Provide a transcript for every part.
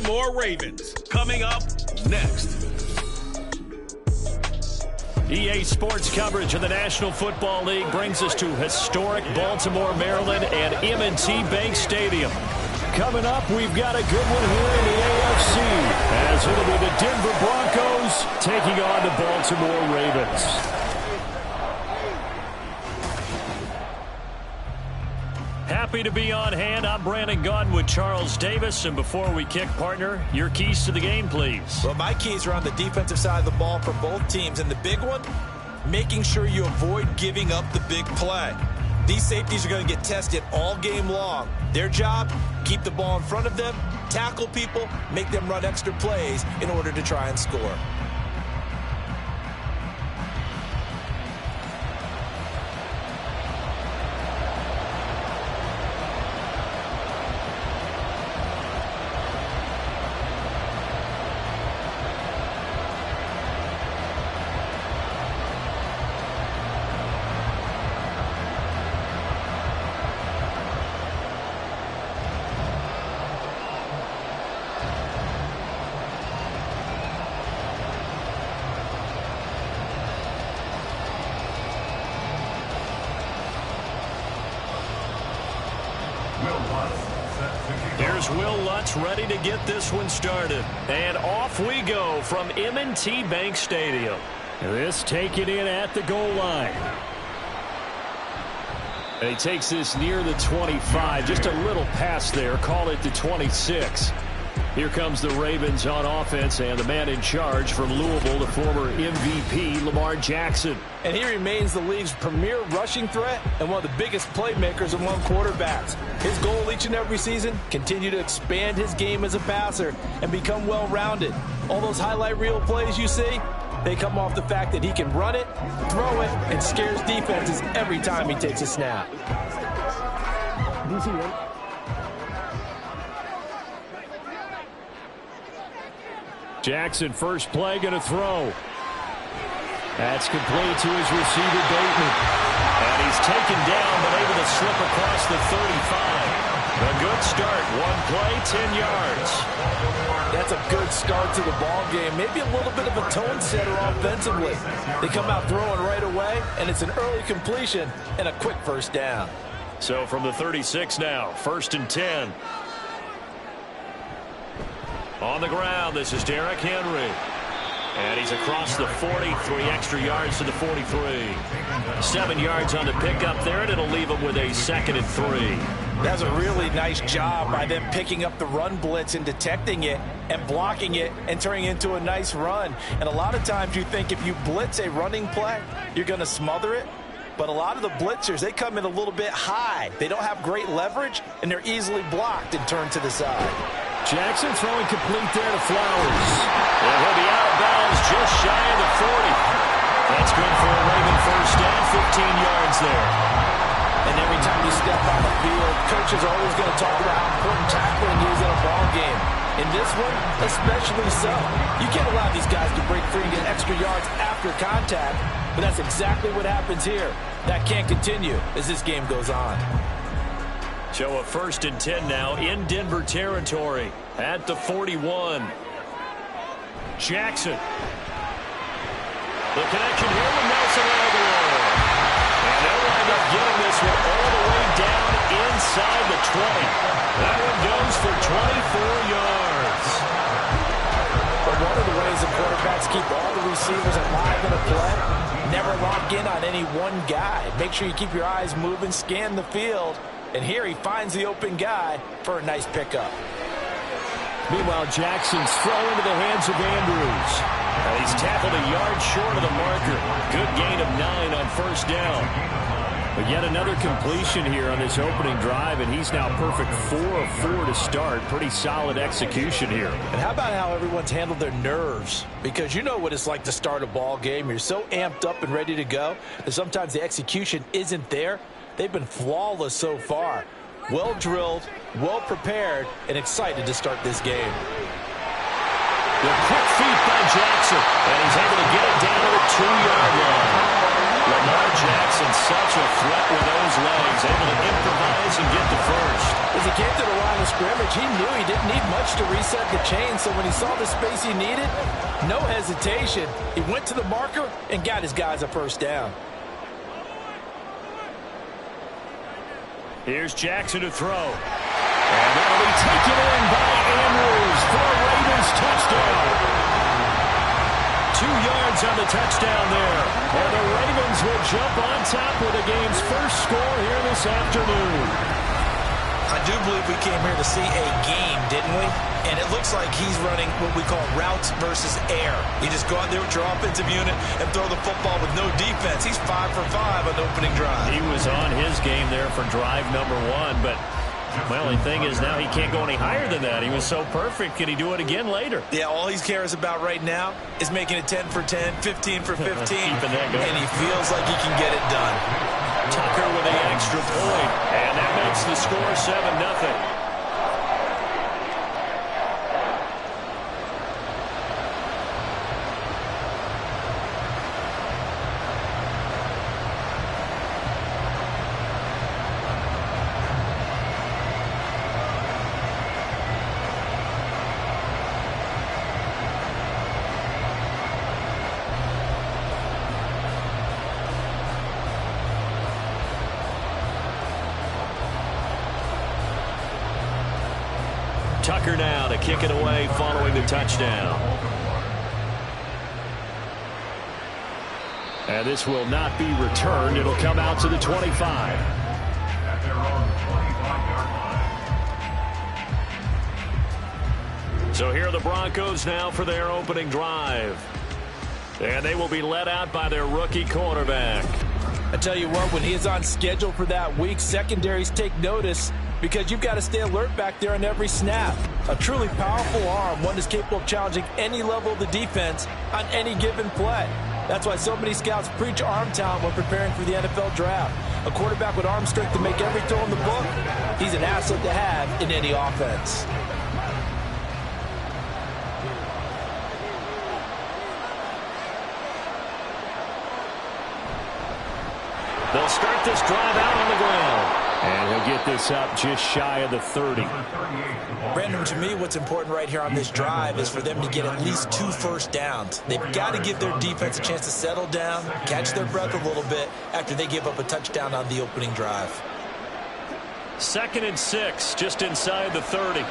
Baltimore Ravens. Coming up next. EA Sports coverage of the National Football League brings us to historic Baltimore, Maryland, and M&T Bank Stadium. Coming up, we've got a good one here in the AFC, as it'll be the Denver Broncos taking on the Baltimore Ravens. Happy to be on hand. I'm Brandon Gaudin with Charles Davis. And before we kick, partner, your keys to the game, please. Well, my keys are on the defensive side of the ball for both teams. And the big one, making sure you avoid giving up the big play. These safeties are going to get tested all game long. Their job, keep the ball in front of them, tackle people, make them run extra plays in order to try and score. Here's Will Lutz ready to get this one started. And off we go from M&T Bank Stadium. This taken in at the goal line. And he takes this near the 25. Just a little pass there. Call it the 26. Here comes the Ravens on offense, and the man in charge from Louisville, the former MVP, Lamar Jackson. And he remains the league's premier rushing threat and one of the biggest playmakers among quarterbacks. His goal each and every season, continue to expand his game as a passer and become well-rounded. All those highlight reel plays you see, they come off the fact that he can run it, throw it, and scares defenses every time he takes a snap. Jackson, first play, going to throw. That's complete to his receiver, Bateman. And he's taken down, but able to slip across the 35. A good start. One play, 10 yards. That's a good start to the ball game. Maybe a little bit of a tone setter offensively. They come out throwing right away, and it's an early completion and a quick first down. So from the 36 now, 1st and 10. On the ground, this is Derrick Henry. And he's across the 40, 3 extra yards to the 43. 7 yards on the pickup there, and it'll leave him with a 2nd and 3. That's a really nice job by them picking up the run blitz and detecting it and blocking it and turning it into a nice run. And a lot of times you think if you blitz a running play, you're going to smother it. But a lot of the blitzers, they come in a little bit high. They don't have great leverage, and they're easily blocked and turned to the side. Jackson throwing complete there to Flowers. And he'll be out of bounds just shy of the 40. That's good for a Raven first down, 15 yards there. And every time you step on the field, coaches are always going to talk about how important tackling is in a ball game. In this one, especially so. You can't allow these guys to break free and get extra yards after contact, but that's exactly what happens here. That can't continue as this game goes on. So a 1st and 10 now in Denver territory at the 41. Jackson. The connection here with Nelson Aguilar. And they'll wind up getting this one all the way down inside the 20. That one goes for 24 yards. But one of the ways the quarterbacks keep all the receivers alive in a play, never lock in on any one guy. Make sure you keep your eyes moving, scan the field. And here he finds the open guy for a nice pickup. Meanwhile, Jackson's throw into the hands of Andrews. And he's tackled a yard short of the marker. Good gain of 9 on first down. But yet another completion here on this opening drive, and he's now perfect 4 of 4 to start. Pretty solid execution here. And how about how everyone's handled their nerves? Because you know what it's like to start a ball game. You're so amped up and ready to go that sometimes the execution isn't there. They've been flawless so far. Well drilled, well prepared, and excited to start this game. The quick feet by Jackson, and he's able to get it down to the 2-yard line. Lamar Jackson, such a threat with those legs, able to improvise and get to first. As he came to the line of scrimmage, he knew he didn't need much to reset the chain, so when he saw the space he needed, no hesitation. He went to the marker and got his guys a first down. Here's Jackson to throw. And that'll be taken in by Andrews for a Ravens touchdown. 2 yards on the touchdown there. And the Ravens will jump on top with the game's first score here this afternoon. I do believe we came here to see a game, didn't we? And it looks like he's running what we call routes versus air. You just go out there with your offensive unit and throw the football with no defense. He's 5 for 5 on the opening drive. He was on his game there for drive number 1, but my only thing is now he can't go any higher than that. He was so perfect. Can he do it again later? Yeah, all he cares about right now is making it 10 for 10, 15 for 15, and he feels like he can get it done. Tucker with the extra point, and that makes the score 7-0. Tucker now to kick it away following the touchdown. And this will not be returned. It'll come out to the 25. So here are the Broncos now for their opening drive. And they will be led out by their rookie quarterback. I tell you what, when he is on schedule for that week, secondaries take notice because you've got to stay alert back there on every snap. A truly powerful arm, one that's capable of challenging any level of the defense on any given play. That's why so many scouts preach arm talent when preparing for the NFL draft. A quarterback with arm strength to make every throw in the book, he's an asset to have in any offense. They'll start this drive out on the ground. And he'll get this up just shy of the 30. Brandon, to me, what's important right here on this drive is for them to get at least 2 first downs. They've got to give their defense a chance to settle down, catch their breath a little bit after they give up a touchdown on the opening drive. 2nd and 6, just inside the 30.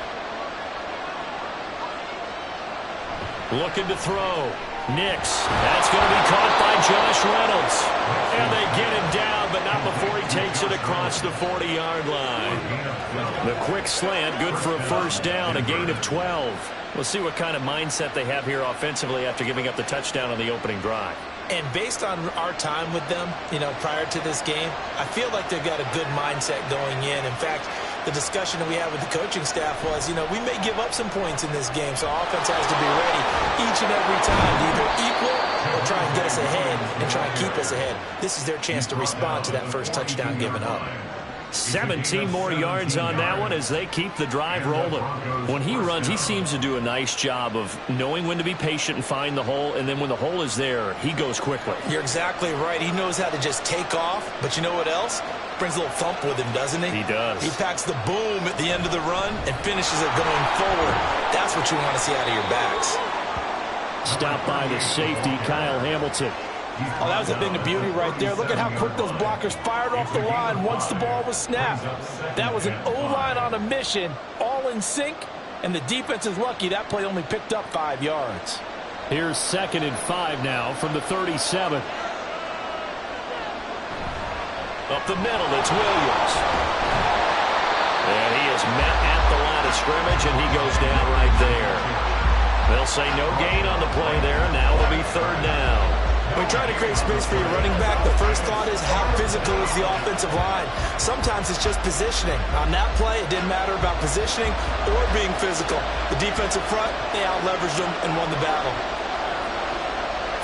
Looking to throw. Nix. That's going to be caught by Josh Reynolds. And they get him down, but not before he takes it across the 40-yard line. The quick slant, good for a first down, a gain of 12. We'll see what kind of mindset they have here offensively after giving up the touchdown on the opening drive. And based on our time with them, prior to this game, I feel like they've got a good mindset going in. In fact, the discussion that we had with the coaching staff was, we may give up some points in this game, so offense has to be ready each and every time to either equal or try and get us ahead and try and keep us ahead. This is their chance to respond to that first touchdown given up. 17 more yards on that one as they keep the drive rolling. When he runs, he seems to do a nice job of knowing when to be patient and find the hole, and then when the hole is there, he goes quickly. You're exactly right. He knows how to just take off, but you know what else? Brings a little thump with him, doesn't he? He does. He packs the boom at the end of the run and finishes it going forward. That's what you want to see out of your backs. Stopped by the safety, Kyle Hamilton. Oh, that was a thing of beauty right there. Look at how quick those blockers fired off the line once the ball was snapped. That was an O-line on a mission, all in sync, and the defense is lucky that play only picked up 5 yards. Here's 2nd and 5 now from the 37. Up the middle, it's Williams. And he is met at the line of scrimmage, and he goes down right there. They'll say no gain on the play there, and now it'll be 3rd down. When you try to create space for your running back, the first thought is how physical is the offensive line. Sometimes it's just positioning. On that play, it didn't matter about positioning or being physical. The defensive front, they out-leveraged them and won the battle.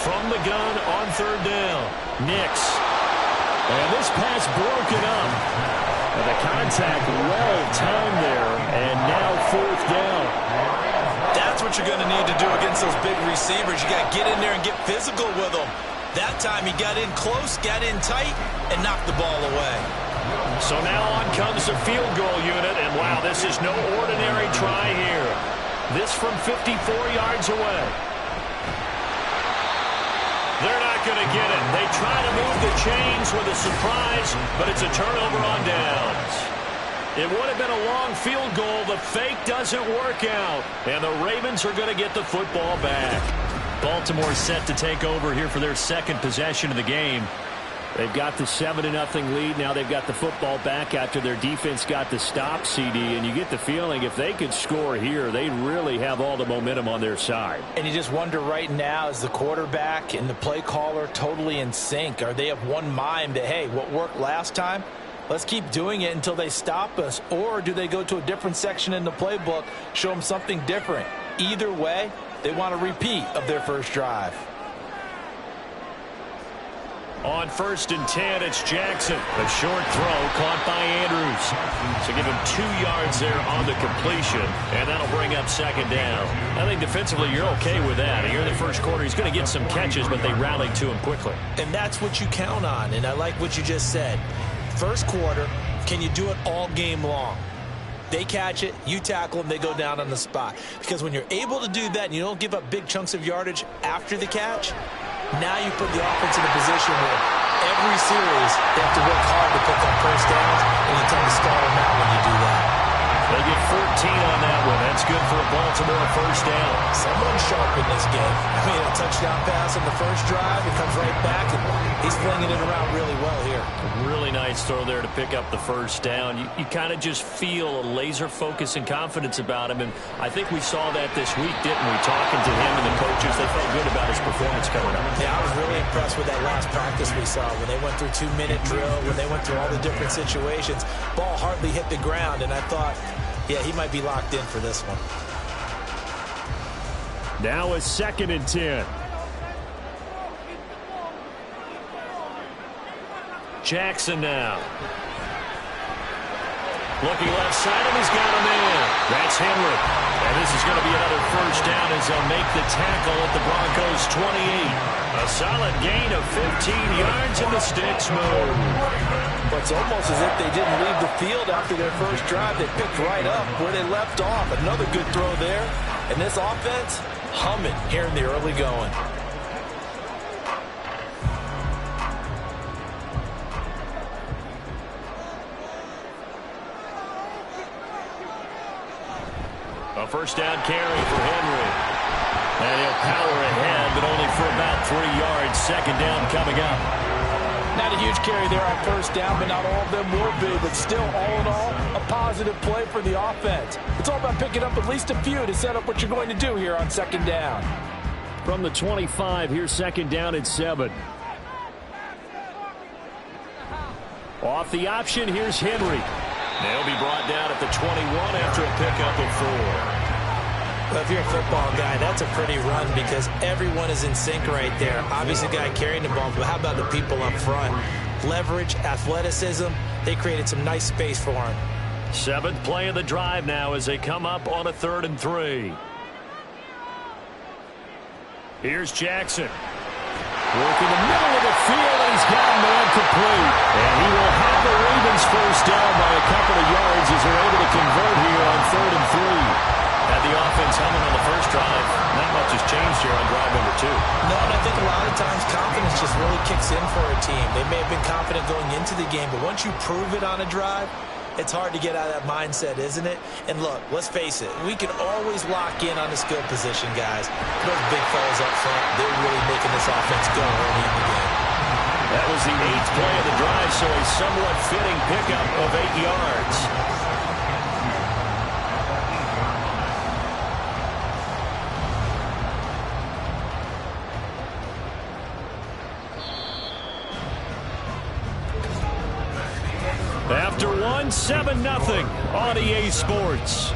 From the gun on 3rd down, Nix. And this pass broken up. And the contact well-timed there, and now 4th down. That's what you're going to need to do against those big receivers. You got to get in there and get physical with them. That time he got in close, got in tight, and knocked the ball away. So now on comes the field goal unit, and wow, this is no ordinary try here. This from 54 yards away. They're not going to get it. They try to move the chains with a surprise, but it's a turnover on downs. It would have been a long field goal. The fake doesn't work out, and the Ravens are going to get the football back. Baltimore set to take over here for their second possession of the game. They've got the 7-0 lead. Now they've got the football back after their defense got the stop, CD. And you get the feeling if they could score here, they really have all the momentum on their side. And you just wonder right now, is the quarterback and the play caller totally in sync? Are they of one mind that, hey, what worked last time, let's keep doing it until they stop us? Or do they go to a different section in the playbook, show them something different? Either way, they want a repeat of their first drive. On 1st and 10, it's Jackson. A short throw caught by Andrews. So give him 2 yards there on the completion, and that'll bring up second down. I think defensively you're okay with that. Here in the first quarter, he's going to get some catches, but they rallied to him quickly. And that's what you count on, and I like what you just said. First quarter, can you do it all game long? They catch it, you tackle them, they go down on the spot. Because when you're able to do that and you don't give up big chunks of yardage after the catch, now you put the offense in a position where every series they have to work hard to pick up first downs, and you tend to stall them out when you do that. They get 14 on that one. That's good for a Baltimore first down. Someone's sharp in this game. I mean, a touchdown pass in the first drive, it comes right back, and he's flinging it around really well here. A really nice throw there to pick up the first down. You kind of just feel a laser focus and confidence about him, and I think we saw that this week, didn't we? Talking to him and the coaches, they felt good about his performance coming up. Yeah, I was really impressed with that last practice we saw when they went through 2-minute drill, when they went through all the different situations. Ball hardly hit the ground, and I thought, yeah, he might be locked in for this one. Now a 2nd and 10. Jackson now. Looking left side, and he's got him in. That's Henry. And this is going to be another first down as they'll make the tackle at the Broncos 28. A solid gain of 15 yards, and the sticks move. But it's almost as if they didn't leave the field after their first drive. They picked right up where they left off. Another good throw there. And this offense, humming here in the early going. A first down carry for Henry. And he'll power ahead, but only for about 3 yards. Second down coming up. Not a huge carry there on first down, but not all of them will be. But still, all in all, a positive play for the offense. It's all about picking up at least a few to set up what you're going to do here on second down. From the 25, here's second down at 7. Off the option, here's Henry. They'll be brought down at the 21 after a pickup of 4. Well, if you're a football guy, that's a pretty run because everyone is in sync right there. Obviously, the guy carrying the ball, but how about the people up front? Leverage, athleticism, they created some nice space for him. 7th play of the drive now as they come up on a 3rd and 3. Here's Jackson. Working the middle of the field, and he's got a man complete. And he will have the Ravens first down by a couple of yards as they're able to convert here on 3rd and 3. Had the offense humming on the first drive. Not much has changed here on drive number 2. No, and I think a lot of times confidence just really kicks in for a team. They may have been confident going into the game, but once you prove it on a drive, it's hard to get out of that mindset, isn't it? And look, let's face it, we can always lock in on the skill position, guys. Those big fellas up front, they're really making this offense go early in the game. That was the 8th play of the drive, so a somewhat fitting pickup of 8 yards. After 1, 7-0 on EA Sports.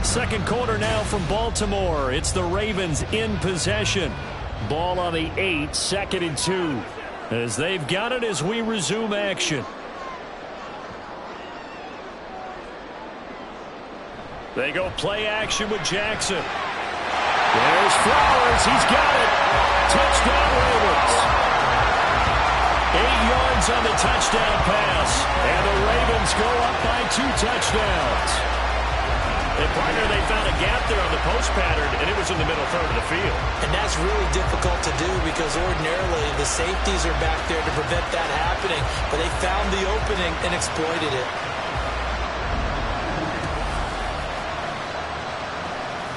Second quarter now from Baltimore. It's the Ravens in possession. Ball on the 8, 2nd and 2. As they've got it as we resume action. They go play action with Jackson. There's Flowers. He's got it. Touchdown, Ravens. 8 yards on the touchdown pass. And the Ravens go up by 2 touchdowns. And partner, they found a gap there on the post pattern, and it was in the middle third of the field. And that's really difficult to do because ordinarily the safeties are back there to prevent that happening. But they found the opening and exploited it.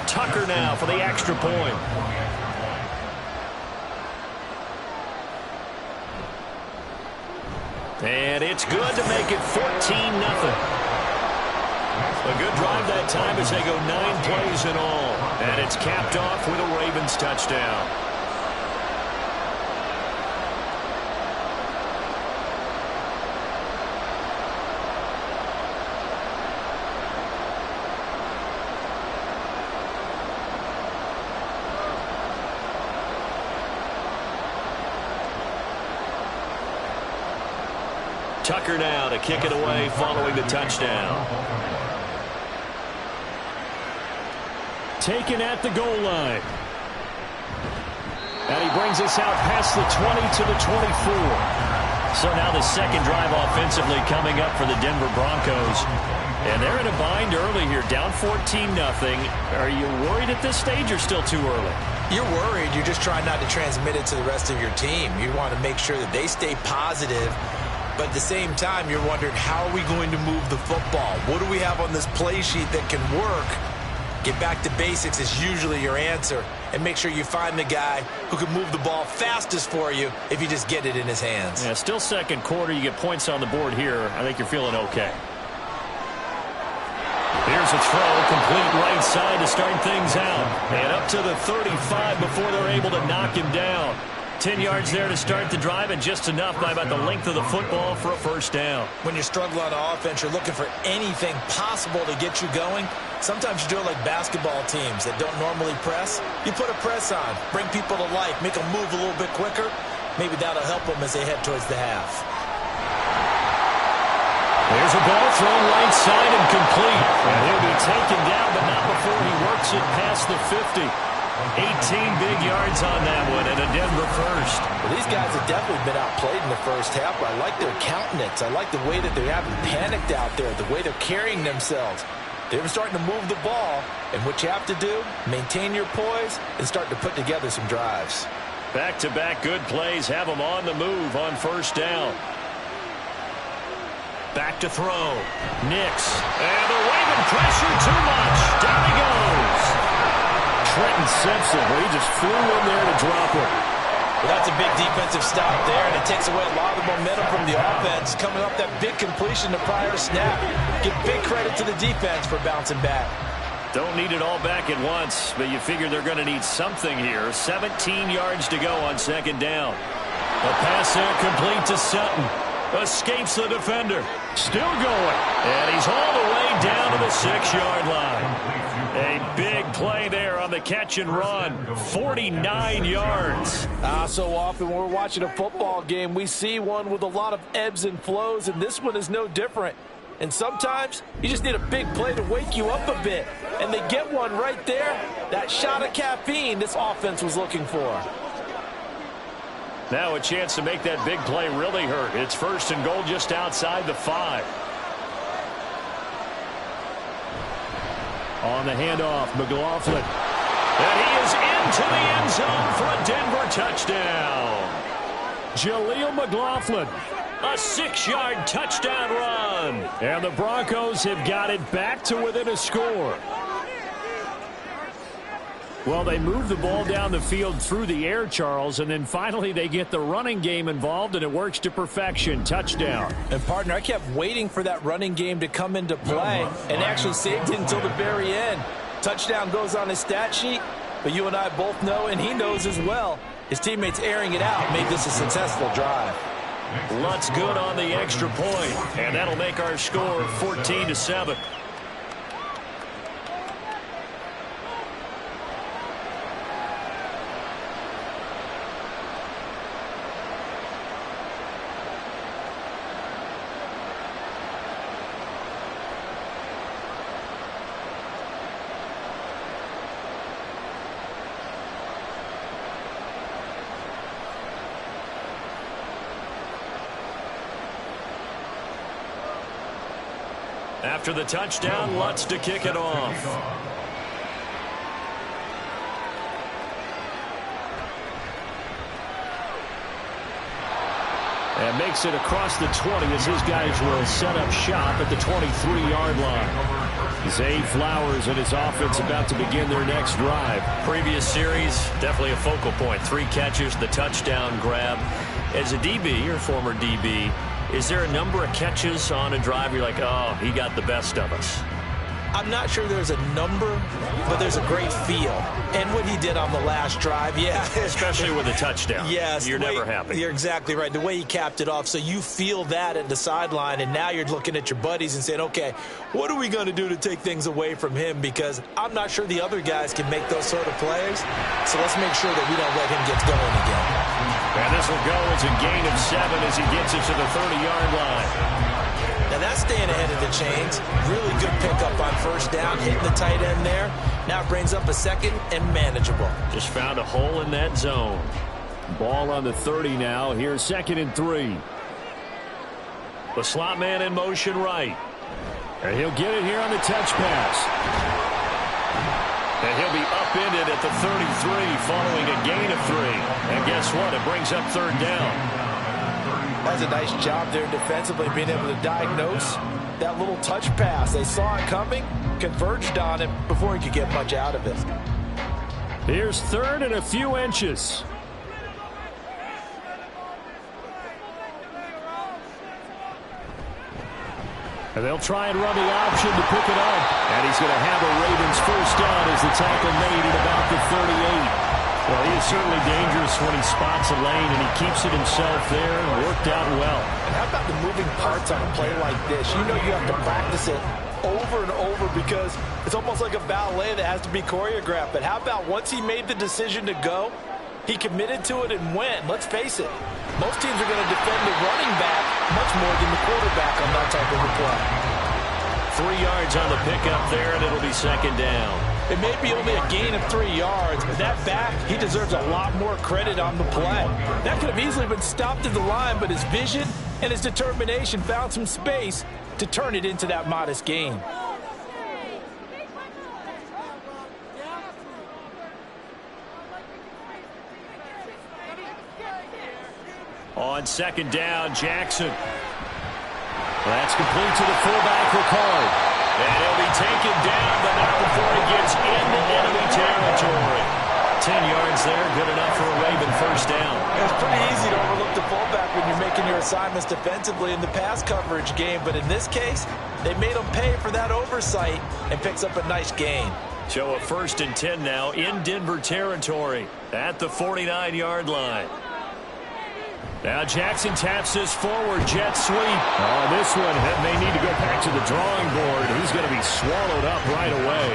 Tucker now for the extra point. And it's good to make it 14-0. A good drive that time as they go 9 plays in all. And it's capped off with a Ravens touchdown. Tucker now to kick it away following the touchdown. Taken at the goal line. And he brings us out past the 20 to the 24. So now the second drive offensively coming up for the Denver Broncos. And they're in a bind early here, down 14-0. Are you worried at this stage or still too early? You're worried. You're just trying not to transmit it to the rest of your team. You want to make sure that they stay positive. But at the same time, you're wondering, how are we going to move the football? What do we have on this play sheet that can work? Get back to basics is usually your answer. And make sure you find the guy who can move the ball fastest for you if you just get it in his hands. Yeah, still second quarter. You get points on the board here. I think you're feeling okay. Here's a throw, complete right side to start things out. And up to the 35 before they're able to knock him down. 10 yards there to start the drive, and just enough by about the length of the football for a first down. When you struggle on offense, you're looking for anything possible to get you going. Sometimes you do it like basketball teams that don't normally press. You put a press on, bring people to life, make them move a little bit quicker. Maybe that'll help them as they head towards the half. There's a ball thrown right side and complete. And he'll be taken down, but not before he works it past the 50. 18 big yards on that one, and a Denver first. Well, these guys have definitely been outplayed in the first half, but I like their countenance. I like the way that they haven't panicked out there, the way they're carrying themselves. They're starting to move the ball, and what you have to do, maintain your poise and start to put together some drives. Back-to-back good plays have them on the move on first down. Back to throw. Nix. And the Raven pressure too much. Down he goes. Trenton Simpson, well, he just flew in there to drop it. Well, that's a big defensive stop there, and it takes away a lot of the momentum from the offense. Coming up that big completion the prior snap. Give big credit to the defense for bouncing back. Don't need it all back at once, but you figure they're going to need something here. 17 yards to go on second down. A pass there complete to Sutton. Escapes the defender. Still going. And he's all the way down to the 6-yard line. A big play there on the catch and run. 49 yards. So often when we're watching a football game, we see one with a lot of ebbs and flows, and this one is no different. And sometimes you just need a big play to wake you up a bit. And they get one right there. That shot of caffeine this offense was looking for. Now a chance to make that big play really hurt. It's first and goal just outside the 5. On the handoff, McLaughlin. And he is into the end zone for a Denver touchdown. Jaleel McLaughlin. A 6-yard touchdown run. And the Broncos have got it back to within a score. Well, they move the ball down the field through the air, Charles, and then finally they get the running game involved, and it works to perfection. Touchdown. And, partner, I kept waiting for that running game to come into play and actually saved it until the very end. Touchdown goes on his stat sheet, but you and I both know, and he knows as well, his teammates airing it out made this a successful drive. Lutz good on the extra point, and that'll make our score 14-7. After the touchdown, Lutz to kick it off. And makes it across the 20 as his guys will set up shop at the 23-yard line. Zay Flowers and his offense about to begin their next drive. Previous series, definitely a focal point. 3 catches, the touchdown grab. As a DB, or former DB, is there a number of catches on a drive you're like, oh, he got the best of us? I'm not sure there's a number, but there's a great feel. And what he did on the last drive, yeah. Especially with a touchdown. Yes. You're never happy. You're exactly right. The way he capped it off, so you feel that at the sideline, and now you're looking at your buddies and saying, okay, what are we going to do to take things away from him? Because I'm not sure the other guys can make those sort of plays. So let's make sure that we don't let him get going again. And this will go as a gain of 7 as he gets it to the 30-yard line. Now that's staying ahead of the chains. Really good pickup on first down, hitting the tight end there. Now it brings up a second and manageable. Just found a hole in that zone. Ball on the 30 now. Here's 2nd and 3. The slot man in motion right. And he'll get it here on the touch pass. And he'll be upended at the 33 following a gain of 3. And guess what? It brings up 3rd down. That's a nice job there defensively, being able to diagnose that little touch pass. They saw it coming, converged on it before he could get much out of it. Here's 3rd and a few inches. And they'll try and run the option to pick it up. And he's going to have a Ravens first down as the tackle made at about the 38. Well, he is certainly dangerous when he spots a lane, and he keeps it himself there and worked out well. And how about the moving parts on a play like this? You know you have to practice it over and over because it's almost like a ballet that has to be choreographed. But how about once he made the decision to go, he committed to it and went. Let's face it, most teams are going to defend the running back much more than the quarterback on that type of a play. 3 yards on the pickup there, and it'll be 2nd down. It may be only a gain of 3 yards, but that back, he deserves a lot more credit on the play. That could have easily been stopped at the line, but his vision and his determination found some space to turn it into that modest gain. On 2nd down, Jackson. That's complete to the fullback, Ricard. And he'll be taken down, but not before he gets into enemy territory. 10 yards there, good enough for a Raven first down. It's pretty easy to overlook the fullback when you're making your assignments defensively in the pass coverage game, but in this case, they made him pay for that oversight and picks up a nice gain. So a 1st and 10 now in Denver territory at the 49-yard line. Now Jackson taps this forward, jet sweep. Oh, this one may need to go back to the drawing board. He's going to be swallowed up right away.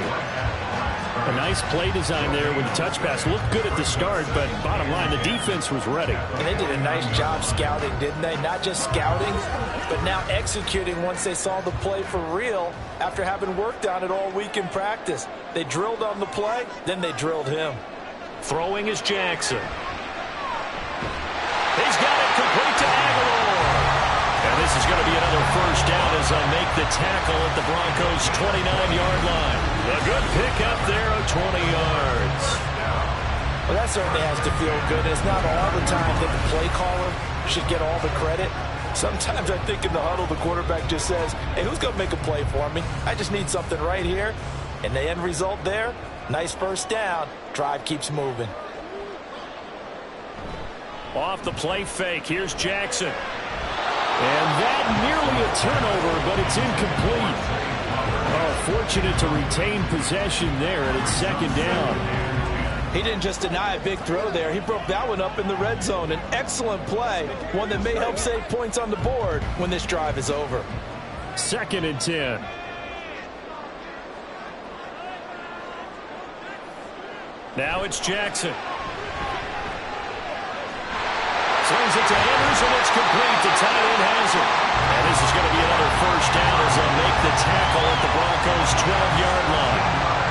A nice play design there with the touch pass. Looked good at the start, but bottom line, the defense was ready. And they did a nice job scouting, didn't they? Not just scouting, but now executing once they saw the play for real after having worked on it all week in practice. They drilled on the play, then they drilled him. Throwing is Jackson. He's got it complete to Aguilar. And this is going to be another first down as they'll make the tackle at the Broncos' 29-yard line. A good pickup there of 20 yards. Well, that certainly has to feel good. It's not all the time that the play caller should get all the credit. Sometimes I think in the huddle, the quarterback just says, hey, who's going to make a play for me? I just need something right here. And the end result there, nice first down. Drive keeps moving. Off the play fake, here's Jackson. And that nearly a turnover, but it's incomplete. Oh, fortunate to retain possession there, and it's 2nd down. He didn't just deny a big throw there. He broke that one up in the red zone. An excellent play, one that may help save points on the board when this drive is over. 2nd and 10. Now it's Jackson. Slings it to Andrews, and it's complete. The tight end has it. And this is going to be another first down as they'll make the tackle at the Broncos' 12-yard line.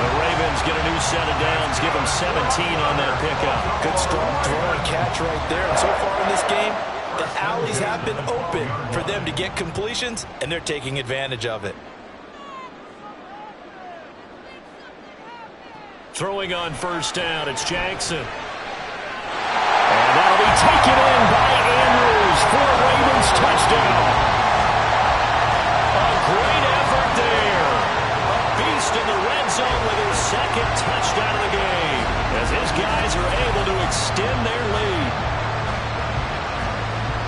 The Ravens get a new set of downs, give them 17 on that pickup. Good strong throw and catch right there. And so far in this game, the alleys have been open for them to get completions, and they're taking advantage of it. Throwing on first down, it's Jackson. And that'll be taken in by Andrews for a Ravens touchdown. A great effort there. A beast in the red zone with his second touchdown of the game, as his guys are able to extend their lead.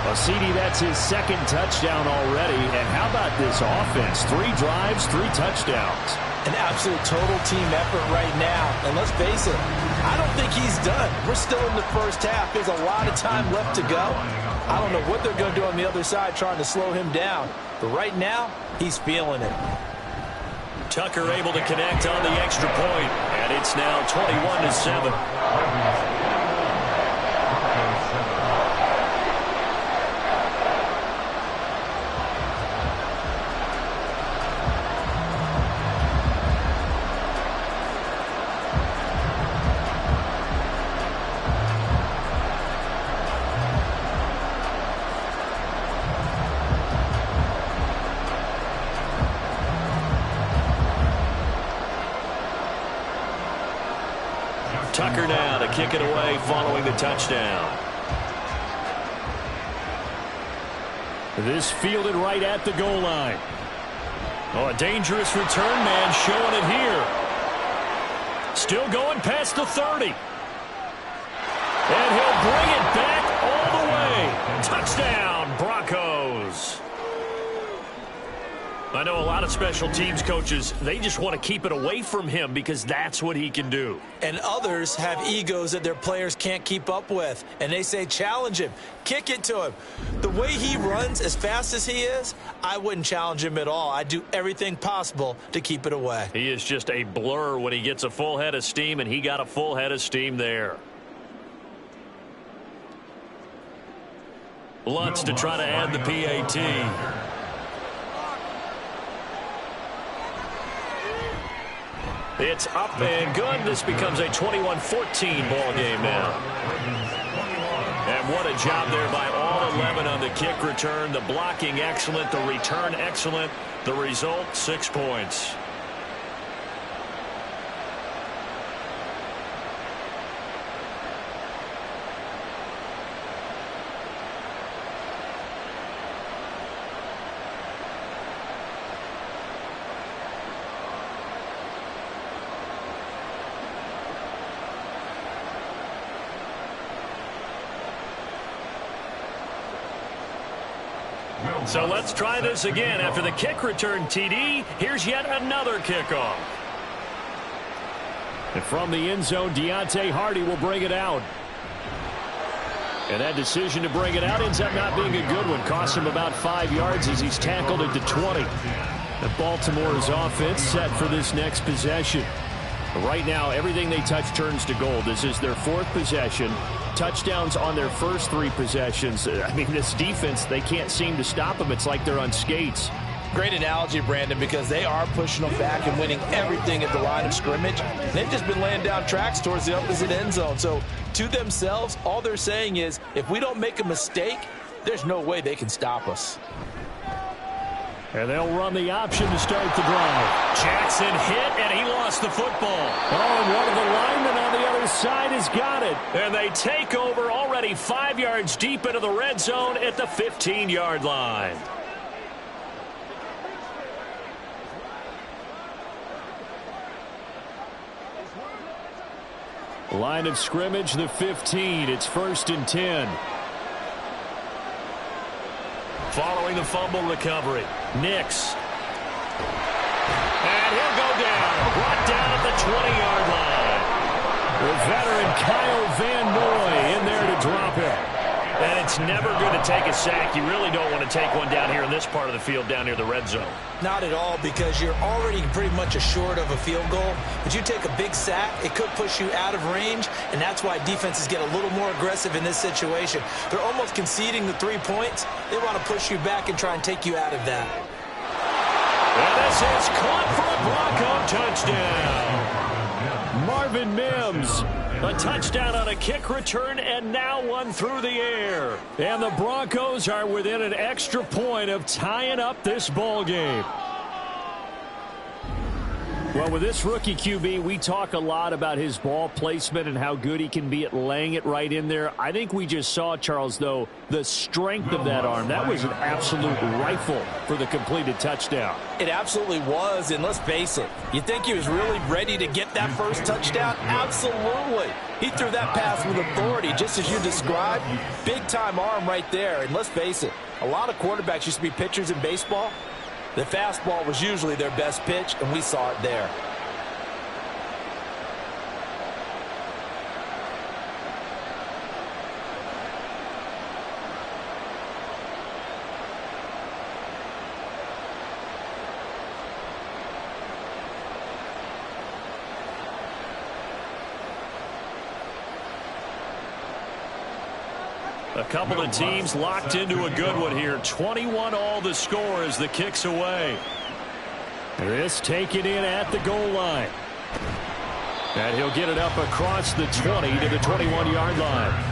Well, CD, that's his second touchdown already. And how about this offense? 3 drives, 3 touchdowns. An absolute total team effort right now. And let's face it, I don't think he's done. We're still in the first half. There's a lot of time left to go. I don't know what they're going to do on the other side trying to slow him down. But right now, he's feeling it. Tucker able to connect on the extra point. And it's now 21-7. Tucker now to kick it away following the touchdown. This fielded right at the goal line. Oh, a dangerous return man showing it here. Still going past the 30. And he'll bring it back all the way. Touchdown, Broncos. I know a lot of special teams coaches, they just want to keep it away from him because that's what he can do. And others have egos that their players can't keep up with. And they say, challenge him, kick it to him. The way he runs as fast as he is, I wouldn't challenge him at all. I'd do everything possible to keep it away. He is just a blur when he gets a full head of steam, and he got a full head of steam there. Lutz to try to add the PAT. It's up and good. This becomes a 21-14 ball game now. And what a job there by all 11 on the kick return. The blocking excellent, the return excellent. The result, 6 points. So let's try this again. After the kick return TD, here's yet another kickoff. And from the end zone, Deontay Hardy will bring it out. And that decision to bring it out ends up not being a good one. Cost him about 5 yards as he's tackled at the 20. The Baltimore's offense set for this next possession. Right now, everything they touch turns to gold. This is their 4th possession. Touchdowns on their first 3 possessions. I mean, this defense, they can't seem to stop them. It's like they're on skates. Great analogy, Brandon, because they are pushing them back and winning everything at the line of scrimmage. They've just been laying down tracks towards the opposite end zone. So to themselves, all they're saying is, if we don't make a mistake, there's no way they can stop us. And they'll run the option to start the drive. Jackson hit, and he lost the football. Oh, and one of the linemen on the other side has got it. And they take over already 5 yards deep into the red zone at the 15-yard line. Line of scrimmage, the 15. It's 1st and 10. Following the fumble recovery, Nix. And he'll go down. Brought down at the 20-yard line. The veteran Kyle Van Noy in there to drop it. And it's never good to take a sack. You really don't want to take one down here in this part of the field down near the red zone. Not at all, because you're already pretty much assured of a field goal. But you take a big sack, it could push you out of range, and that's why defenses get a little more aggressive in this situation. They're almost conceding the 3 points. They want to push you back and try and take you out of that. And this is caught for a Bronco touchdown. Marvin Mims. A touchdown on a kick return, and now one through the air. And the Broncos are within an extra point of tying up this ball game. Well, with this rookie QB, we talk a lot about his ball placement and how good he can be at laying it right in there. I think we just saw, Charles, though, the strength of that arm. That was an absolute rifle for the completed touchdown. It absolutely was, and let's face it, you think he was really ready to get that first touchdown? Absolutely. He threw that pass with authority, just as you described. Big-time arm right there, and let's face it, a lot of quarterbacks used to be pitchers in baseball. The fastball was usually their best pitch, and we saw it there. A couple of teams locked into a good one here. 21 all the score as the kick's away. This taken in at the goal line. And he'll get it up across the 20 to the 21-yard line.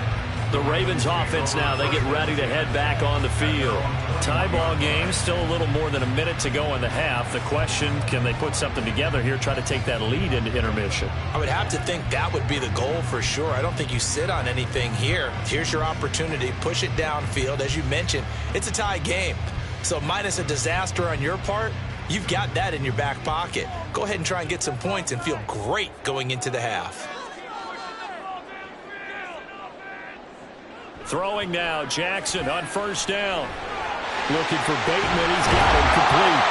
The Ravens offense now, they get ready to head back on the field. Tie ball game, still a little more than a minute to go in the half. The question, can they put something together here, try to take that lead into intermission? I would have to think that would be the goal for sure. I don't think you sit on anything here. Here's your opportunity. Push it downfield. As you mentioned, it's a tie game. So minus a disaster on your part, you've got that in your back pocket. Go ahead and try and get some points and feel great going into the half. Throwing now, Jackson on first down. Looking for Bateman. He's got it complete.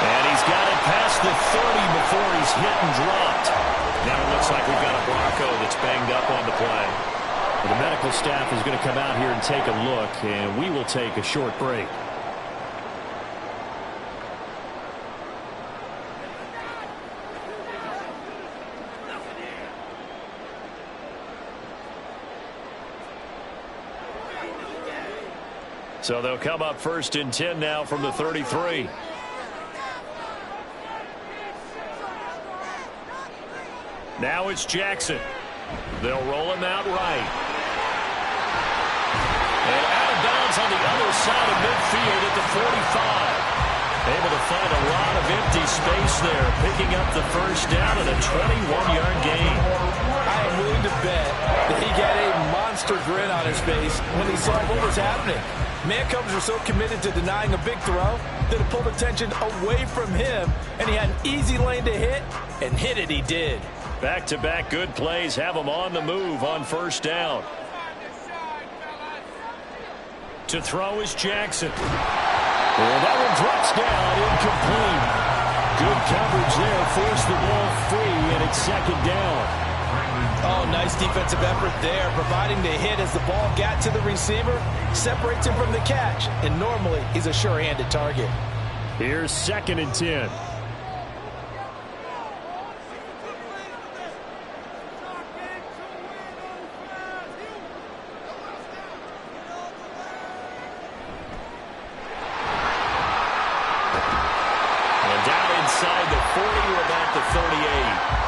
And he's got it past the 30 before he's hit and dropped. Now it looks like we've got a Bronco that's banged up on the play. The medical staff is going to come out here and take a look, and we will take a short break. So they'll come up first and 10 now from the 33. Now it's Jackson. They'll roll him out right. And out of bounds on the other side of midfield at the 45. Able to find a lot of empty space there, picking up the first down and a 21-yard gain. I am willing to bet that he got a monster grin on his face when he saw what was happening. Man-covers are so committed to denying a big throw that it pulled attention away from him, and he had an easy lane to hit, and hit it he did. Back-to-back good plays have him on the move on first down. To throw is Jackson. And that one drops down, incomplete. Good coverage there, forced the ball free, and it's second down. Oh, nice defensive effort there, providing the hit as the ball got to the receiver, separates him from the catch, and normally he's a sure-handed target. Here's second and 10. And down inside the 40 or about the 38.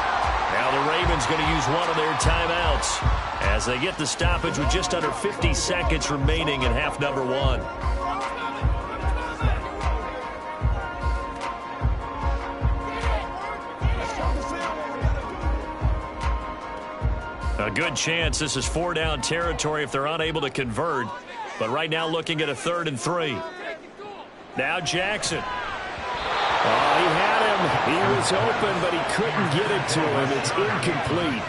Now the Ravens going to use one of their timeouts as they get the stoppage with just under 50 seconds remaining in half number one. A good chance this is 4-down territory if they're unable to convert. But right now looking at a 3rd and 3. Now Jackson. Oh, he had him. He was open, but he couldn't get it to him. It's incomplete.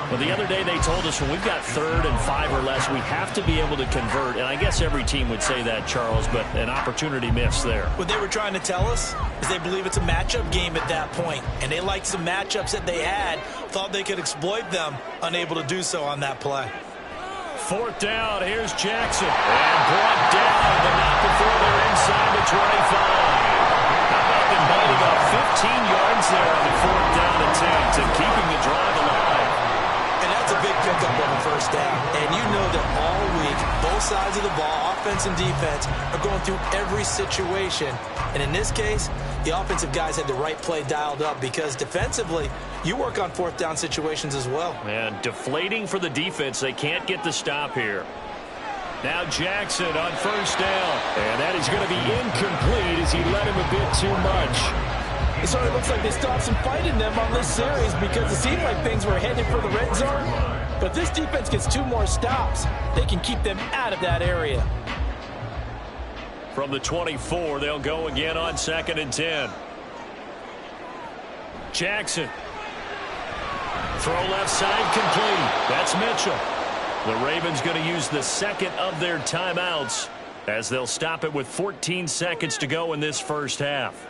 Well, the other day they told us when we've got 3rd and 5 or less, we have to be able to convert. And I guess every team would say that, Charles, but an opportunity missed there. What they were trying to tell us is they believe it's a matchup game at that point, and they liked some matchups that they had, thought they could exploit them, unable to do so on that play. 4th down, here's Jackson. And brought down, but not before they're inside the 25. Inviting about 15 yards there on the 4th down attempt and keeping the drive alive. And that's a big pickup on the 1st down. And you know that all week, both sides of the ball, offense and defense, are going through every situation. And in this case, the offensive guys had the right play dialed up because defensively, you work on 4th down situations as well. And deflating for the defense. They can't get the stop here. Now Jackson on 1st down. And that is going to be incomplete as he led him a bit too much. It sort of looks like they stopped some fight in them on this series because it seemed like things were headed for the red zone. But if this defense gets 2 more stops, they can keep them out of that area. From the 24, they'll go again on 2nd and 10. Jackson. Throw left side complete. That's Mitchell. The Ravens going to use the second of their timeouts as they'll stop it with 14 seconds to go in this first half.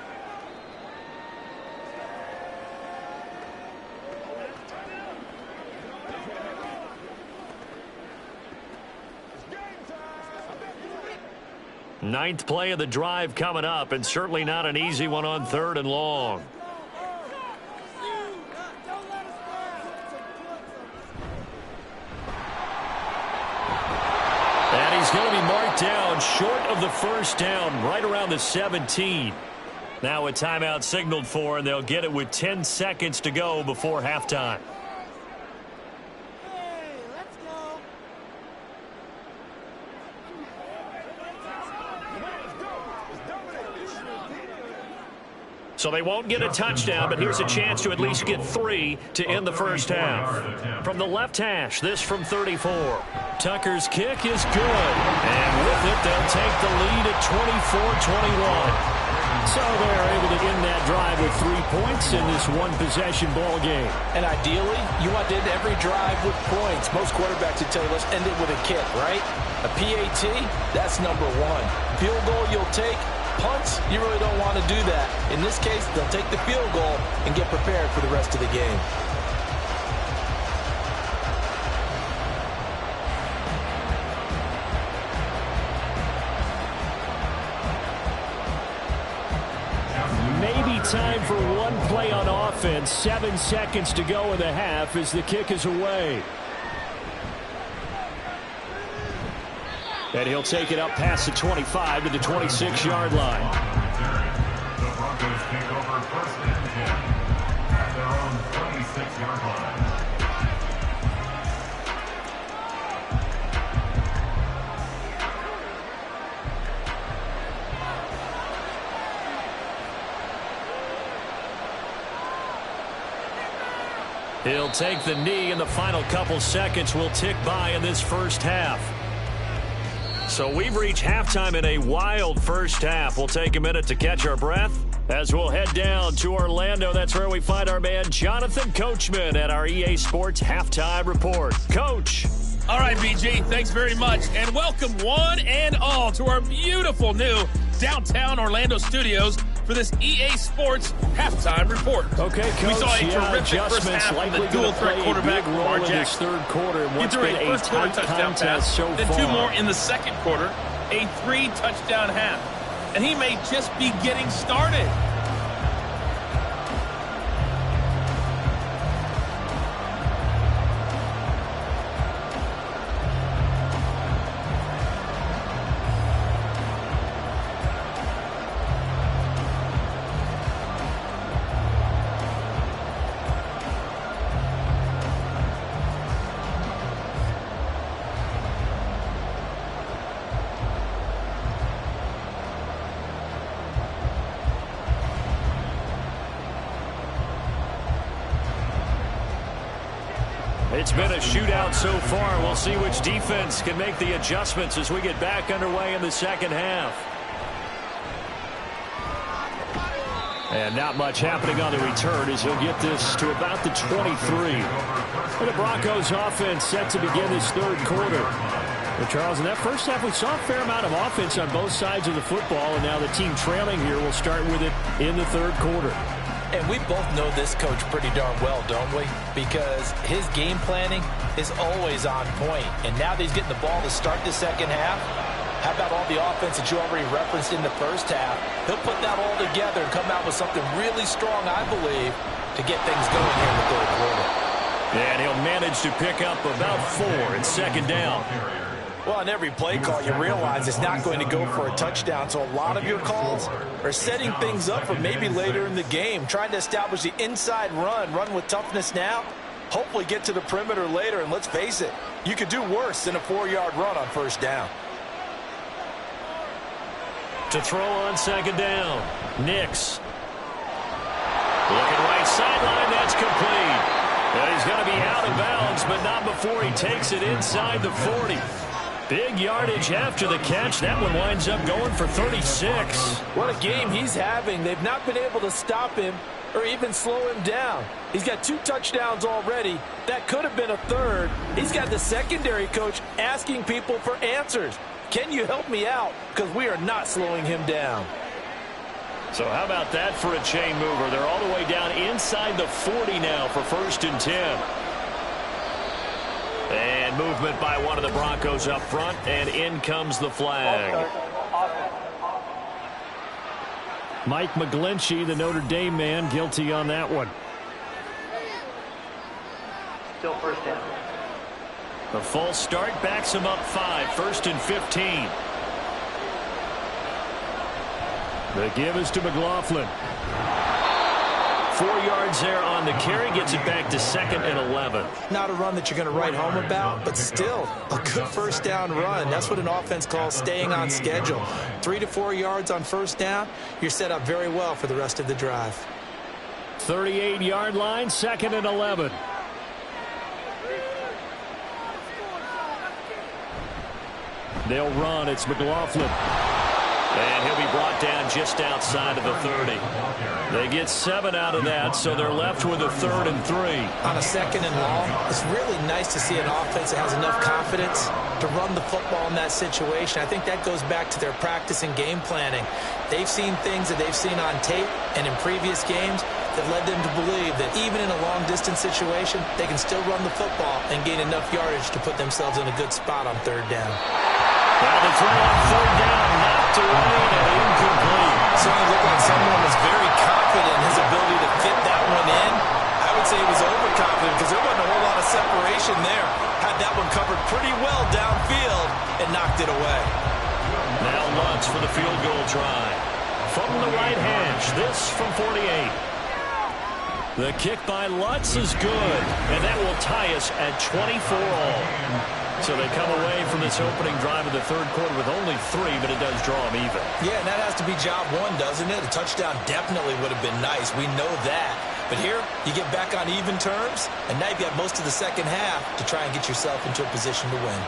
Ninth play of the drive coming up, and certainly not an easy one on 3rd and long. And he's going to be marked down short of the first down, right around the 17. Now a timeout signaled for, and they'll get it with 10 seconds to go before halftime. So they won't get a touchdown, but here's a chance to at least get 3 to end the first half. From the left hash, this from 34. Tucker's kick is good. And with it, they'll take the lead at 24-21. So they're able to end that drive with 3 points in this one-possession ball game. And ideally, you want to end every drive with points. Most quarterbacks would tell you, let's end it with a kick, right? A PAT, that's number 1. Field goal you'll take. Punts, you really don't want to do that. In this case, they'll take the field goal and get prepared for the rest of the game. Maybe time for one play on offense. 7 seconds to go in the half as the kick is away. And he'll take it up past the 25 to the 26-yard line. The Broncos take over 1st and 10 at their own 26-yard line. He'll take the knee, and the final couple seconds will tick by in this first half. So we've reached halftime in a wild first half. We'll take a minute to catch our breath as we'll head down to Orlando. That's where we find our man Jonathan Coachman at our EA Sports Halftime Report. Coach. All right, BG, thanks very much. And welcome one and all to our beautiful new downtown Orlando studios for this EA Sports Halftime Report. Okay, Coach. We saw a terrific first half from the dual-threat quarterback, Lamar Jackson. Third quarter, he threw a first-quarter touchdown pass, then 2 more in the second quarter, a 3-touchdown half. And he may just be getting started. It's been a shootout so far. We'll see which defense can make the adjustments as we get back underway in the second half. And not much happening on the return as he'll get this to about the 23. And the Broncos offense set to begin this third quarter. Well, Charles, in that first half, we saw a fair amount of offense on both sides of the football, and now the team trailing here will start with it in the third quarter. And we both know this coach pretty darn well, don't we? Because his game planning is always on point. And now that he's getting the ball to start the second half, how about all the offense that you already referenced in the first half? He'll put that all together and come out with something really strong, I believe, to get things going here in the third quarter. And he'll manage to pick up about 4 in second down. Well, on every play call, you realize it's not going to go for a touchdown. So a lot of your calls are setting things up for maybe later in the game, trying to establish the inside run with toughness now, hopefully get to the perimeter later. And let's face it, you could do worse than a 4-yard run on first down. To throw on second down, Nix. before he takes it inside the 40. Big yardage after the catch. That one winds up going for 36. What a game he's having. They've not been able to stop him or even slow him down. He's got 2 touchdowns already. That could have been a third. He's got the secondary coach asking people for answers. Can you help me out? Because we are not slowing him down. So how about that for a chain mover? They're all the way down inside the 40 now for 1st and 10. And movement by one of the Broncos up front, and in comes the flag. Mike McGlinchey, the Notre Dame man, guilty on that one. Still 1st down. The false start backs him up 5, 1st and 15. The give is to McLaughlin. 4 yards there on the carry, gets it back to 2nd and 11. Not a run that you're going to write home about, but still a good 1st down run. That's what an offense calls staying on schedule. 3 to 4 yards on 1st down, you're set up very well for the rest of the drive. 38-yard line, 2nd and 11. They'll run. It's McLaughlin. And he'll be brought down just outside of the 30. They get 7 out of that, so they're left with a 3rd and 3. On a 2nd and long, it's really nice to see an offense that has enough confidence to run the football in that situation. I think that goes back to their practice and game planning. They've seen things that they've seen on tape and in previous games that led them to believe that even in a long-distance situation, they can still run the football and gain enough yardage to put themselves in a good spot on 3rd down. Well, the throw on 3rd down, knocked away and incomplete. Certainly looked like someone was very confident in his ability to fit that one in. I would say he was overconfident because there wasn't a whole lot of separation there. Had that one covered pretty well downfield and knocked it away. Now Lutz for the field goal try. From the right hash, this from 48. The kick by Lutz is good, and that will tie us at 24 all. So they come away from this opening drive of the 3rd quarter with only 3, but it does draw them even. Yeah, and that has to be job 1, doesn't it? A touchdown definitely would have been nice. We know that. But here, you get back on even terms, and now you've got most of the 2nd half to try and get yourself into a position to win.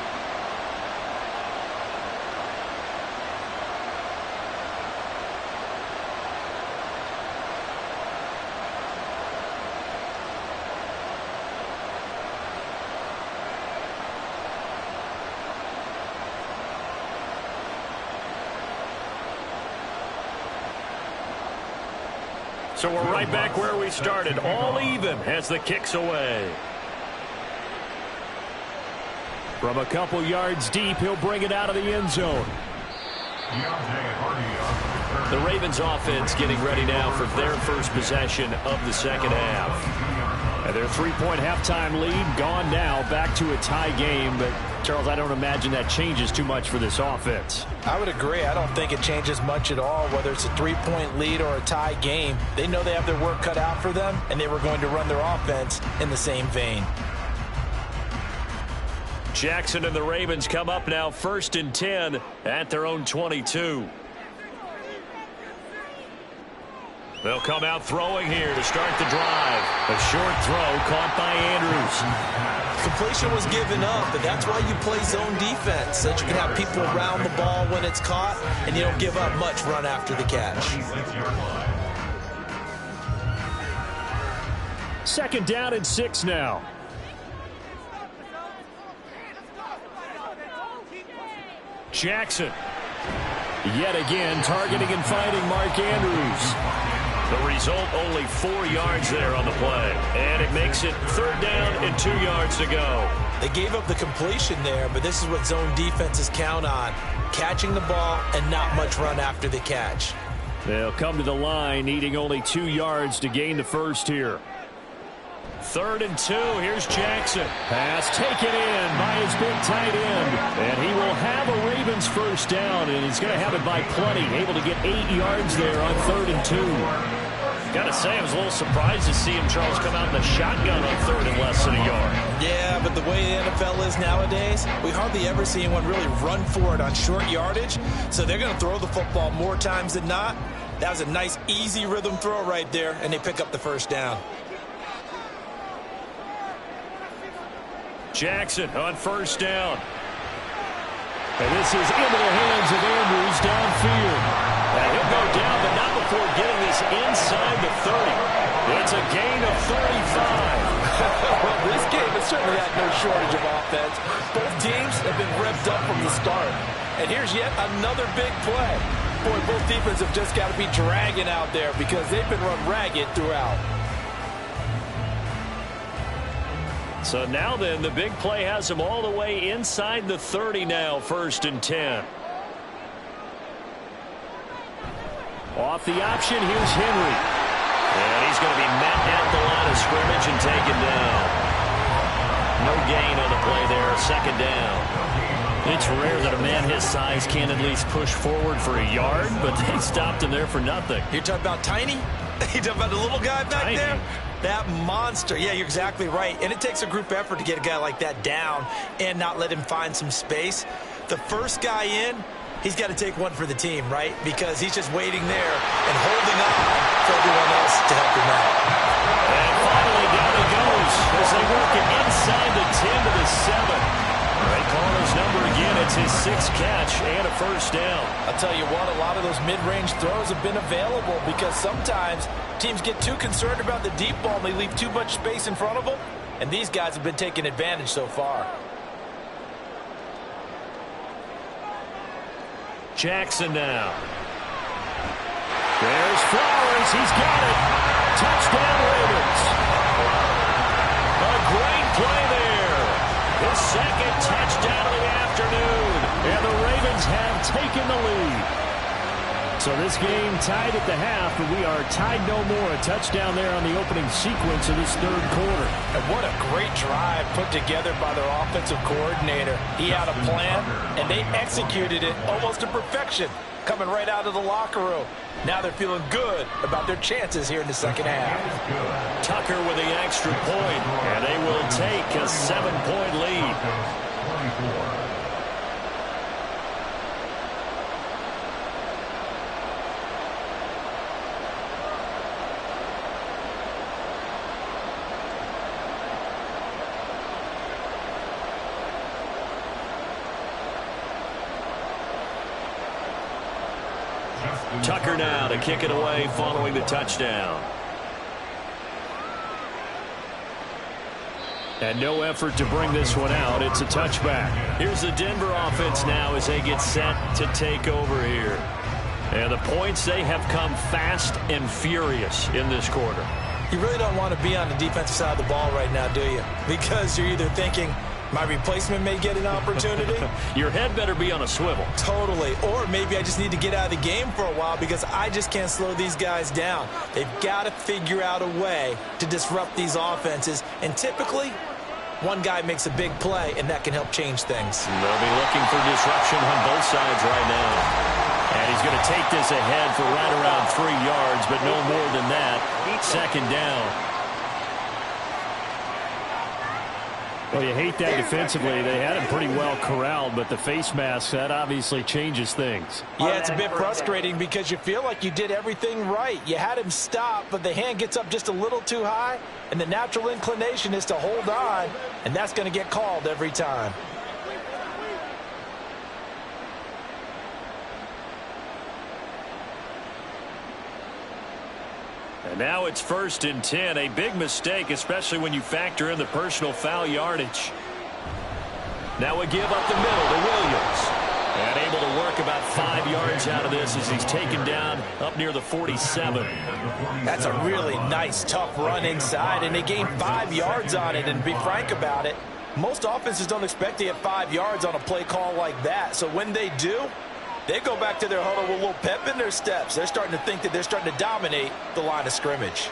So we're right back where we started, all even as the kick's away. From a couple yards deep, he'll bring it out of the end zone. The Ravens offense getting ready now for their first possession of the 2nd half. And their 3-point halftime lead gone now, back to a tie game. But, Charles, I don't imagine that changes too much for this offense. I would agree. I don't think it changes much at all, whether it's a 3-point lead or a tie game. They know they have their work cut out for them, and they were going to run their offense in the same vein. Jackson and the Ravens come up now 1st and 10 at their own 22. They'll come out throwing here to start the drive. A short throw caught by Andrews. Completion was given up, but that's why you play zone defense, so that you can have people around the ball when it's caught, and you don't give up much run after the catch. 2nd down and 6 now. Jackson. Yet again, targeting and finding Mark Andrews. The result, only 4 yards there on the play. And it makes it 3rd down and 2 yards to go. They gave up the completion there, but this is what zone defenses count on. Catching the ball and not much run after the catch. They'll come to the line, needing only 2 yards to gain the first here. 3rd and 2. Here's Jackson. Pass taken in by his big tight end. And he will have a Ravens first down, and he's going to have it by plenty. Able to get 8 yards there on 3rd and 2. Got to say, I was a little surprised to see him, Charles, come out in the shotgun on 3rd and less than a yard. Yeah, but the way the NFL is nowadays, we hardly ever see anyone really run for it on short yardage. So they're going to throw the football more times than not. That was a nice, easy rhythm throw right there, and they pick up the first down. Jackson on first down. And this is into the hands of Andrews downfield. And he'll go down, but not before getting this inside the 30. It's a gain of 35. Well, this game has certainly had no shortage of offense. Both teams have been revved up from the start. And here's yet another big play. Boy, both defenses have just got to be dragging out there because they've been run ragged throughout. So now then, the big play has him all the way inside the 30 now, 1st and 10. Off the option, here's Henry. And he's going to be met at the line of scrimmage and taken down. No gain on the play there, 2nd down. It's rare that a man his size can at least push forward for a yard, but they stopped him there for nothing. You're talking about tiny? You're talking about the little guy back there? That monster. Yeah, you're exactly right. And it takes a group effort to get a guy like that down and not let him find some space. The first guy in, he's got to take one for the team, right? Because he's just waiting there and holding on for everyone else to help him out. And finally down he goes as they work it inside the 10 to the 7. They call his number again. It's his 6th catch and a 1st down. I'll tell you what, a lot of those mid-range throws have been available because sometimes teams get too concerned about the deep ball and they leave too much space in front of them. And these guys have been taking advantage so far. Jackson now. There's Flowers. He's got it. Touchdown Ravens. A great play there. His 2nd touchdown of the afternoon. And the Ravens have taken the lead. So this game tied at the half, but we are tied no more. A touchdown there on the opening sequence of this 3rd quarter. And what a great drive put together by their offensive coordinator. He had a plan, and they executed it almost to perfection, coming right out of the locker room. Now they're feeling good about their chances here in the 2nd half. Tucker with the extra point, and they will take a 7-point lead. 24. Tucker now to kick it away following the touchdown. And no effort to bring this one out. It's a touchback. Here's the Denver offense now as they get set to take over here. And the points, they have come fast and furious in this quarter. You really don't want to be on the defensive side of the ball right now, do you? Because you're either thinking, my replacement may get an opportunity. Your head better be on a swivel. Totally. Or maybe I just need to get out of the game for a while because I just can't slow these guys down. They've got to figure out a way to disrupt these offenses. And typically, one guy makes a big play, and that can help change things. They'll be looking for disruption on both sides right now. And he's going to take this ahead for right around 3 yards, but no more than that. 2nd down. Well, you hate that defensively. They had him pretty well corralled, but the face mask, that obviously changes things. Yeah, it's a bit frustrating because you feel like you did everything right. You had him stop, but the hand gets up just a little too high, and the natural inclination is to hold on, and that's going to get called every time. And now it's 1st and 10. A big mistake, especially when you factor in the personal foul yardage. Now a give up the middle to Williams. And able to work about 5 yards out of this as he's taken down up near the 47. That's a really nice, tough run inside, and they gained 5 yards on it. And to be frank about it, most offenses don't expect to get 5 yards on a play call like that. So when they do, they go back to their huddle with a little pep in their steps. They're starting to think that they're starting to dominate the line of scrimmage.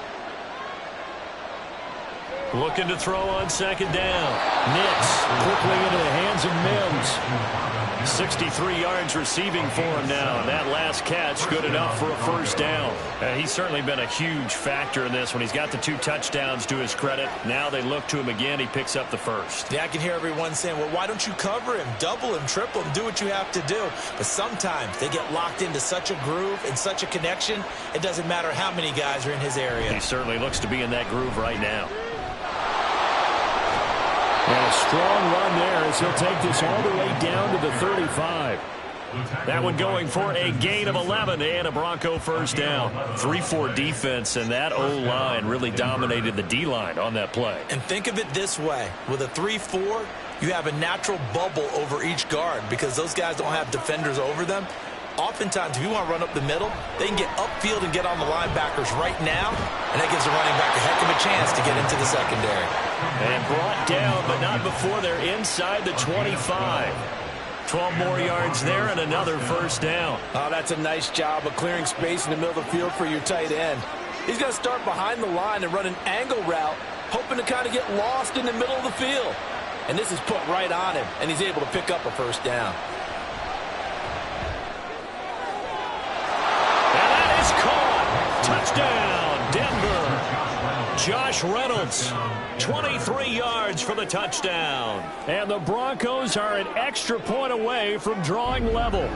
Looking to throw on 2nd down. Nix quickly into the hands of Mims. 63 yards receiving for him now. And that last catch good enough for a 1st down. He's certainly been a huge factor in this one. He's got the 2 touchdowns to his credit. Now they look to him again. He picks up the 1st. Yeah, I can hear everyone saying, well, why don't you cover him, double him, triple him, do what you have to do. But sometimes they get locked into such a groove and such a connection, it doesn't matter how many guys are in his area. He certainly looks to be in that groove right now. And a strong run there as he'll take this all the way down to the 35. That one going for a gain of 11 and a Bronco first down. 3-4 defense, and that O-line really dominated the D-line on that play. And think of it this way. With a 3-4, you have a natural bubble over each guard because those guys don't have defenders over them. Oftentimes, if you want to run up the middle, they can get upfield and get on the linebackers right now, and that gives the running back a heck of a chance to get into the secondary. And brought down, but not before they're inside the 25. 12 more yards there and another first down. Oh, that's a nice job of clearing space in the middle of the field for your tight end. He's going to start behind the line and run an angle route, hoping to kind of get lost in the middle of the field. And this is put right on him, and he's able to pick up a first down. And that is caught. Touchdown, Denver. Josh Reynolds, 23 yards for the touchdown. And the Broncos are an extra point away from drawing level.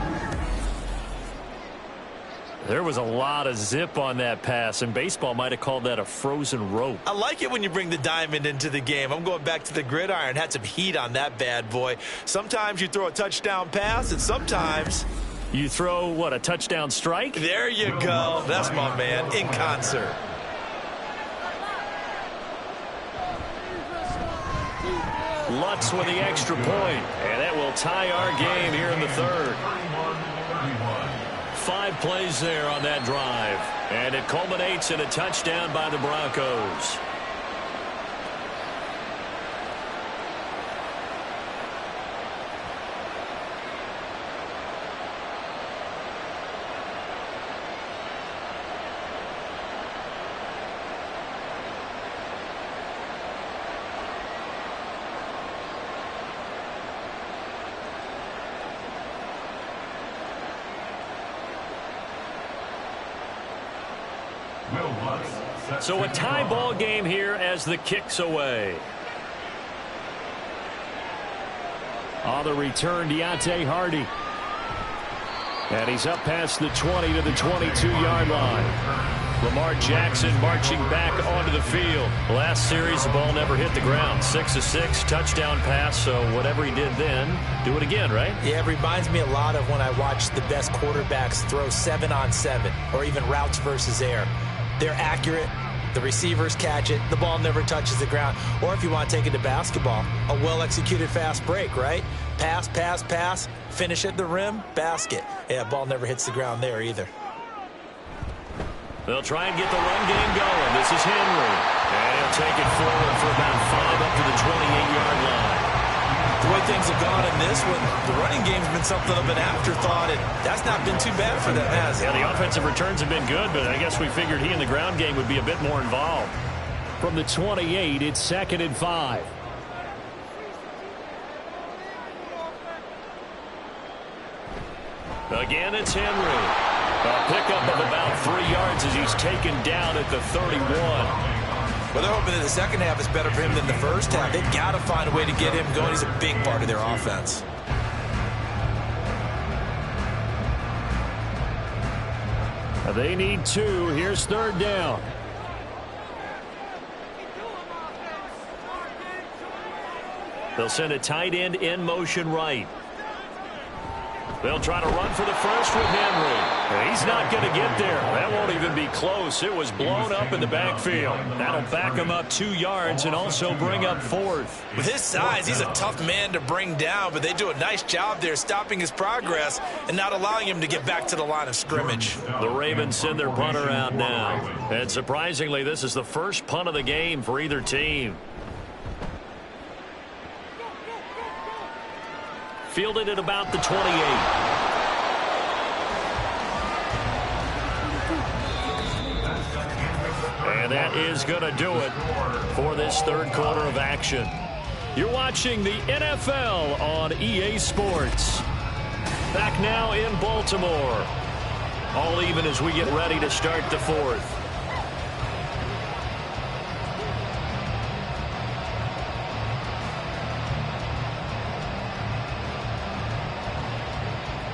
There was a lot of zip on that pass, and baseball might have called that a frozen rope. I like it when you bring the diamond into the game. I'm going back to the gridiron. Had some heat on that bad boy. Sometimes you throw a touchdown pass, and sometimes you throw, what, a touchdown strike? There you go. That's my man, in concert. Lutz with the extra point, and that will tie our game here in the third. 5 plays there on that drive, and it culminates in a touchdown by the Broncos. So a tie ball game here as the kick's away. On the return, Deontay Hardy. And he's up past the 20 to the 22-yard line. Lamar Jackson marching back onto the field. Last series, the ball never hit the ground. 6 of 6, touchdown pass, so whatever he did then, do it again, right? Yeah, it reminds me a lot of when I watch the best quarterbacks throw 7-on-7 or even routes versus air. They're accurate. The receivers catch it. The ball never touches the ground. Or if you want to take it to basketball, a well-executed fast break, right? Pass, pass, pass, finish at the rim, basket. Yeah, ball never hits the ground there either. They'll try and get the run game going. This is Henry. And he'll take it forward for about 5 up to the 28-yard line. The way things have gone in this one, the running game's been something of an afterthought, and that's not been too bad for them, has it? Yeah, the offensive returns have been good, but I guess we figured he in the ground game would be a bit more involved. From the 28, it's 2nd and 5. Again, it's Henry. A pickup of about 3 yards as he's taken down at the 31. Well, they're hoping that the second half is better for him than the first half. They've got to find a way to get him going. He's a big part of their offense. They need 2. Here's 3rd down. They'll send a tight end in motion right. They'll try to run for the first with Henry. He's not going to get there. That won't even be close. It was blown up in the backfield. That'll back him up 2 yards and also bring up 4th. With his size, he's a tough man to bring down, but they do a nice job there stopping his progress and not allowing him to get back to the line of scrimmage. The Ravens send their punter out now. And surprisingly, this is the first punt of the game for either team. Fielded at about the 28. And that is going to do it for this third quarter of action. You're watching the NFL on EA Sports. Back now in Baltimore. All even as we get ready to start the fourth.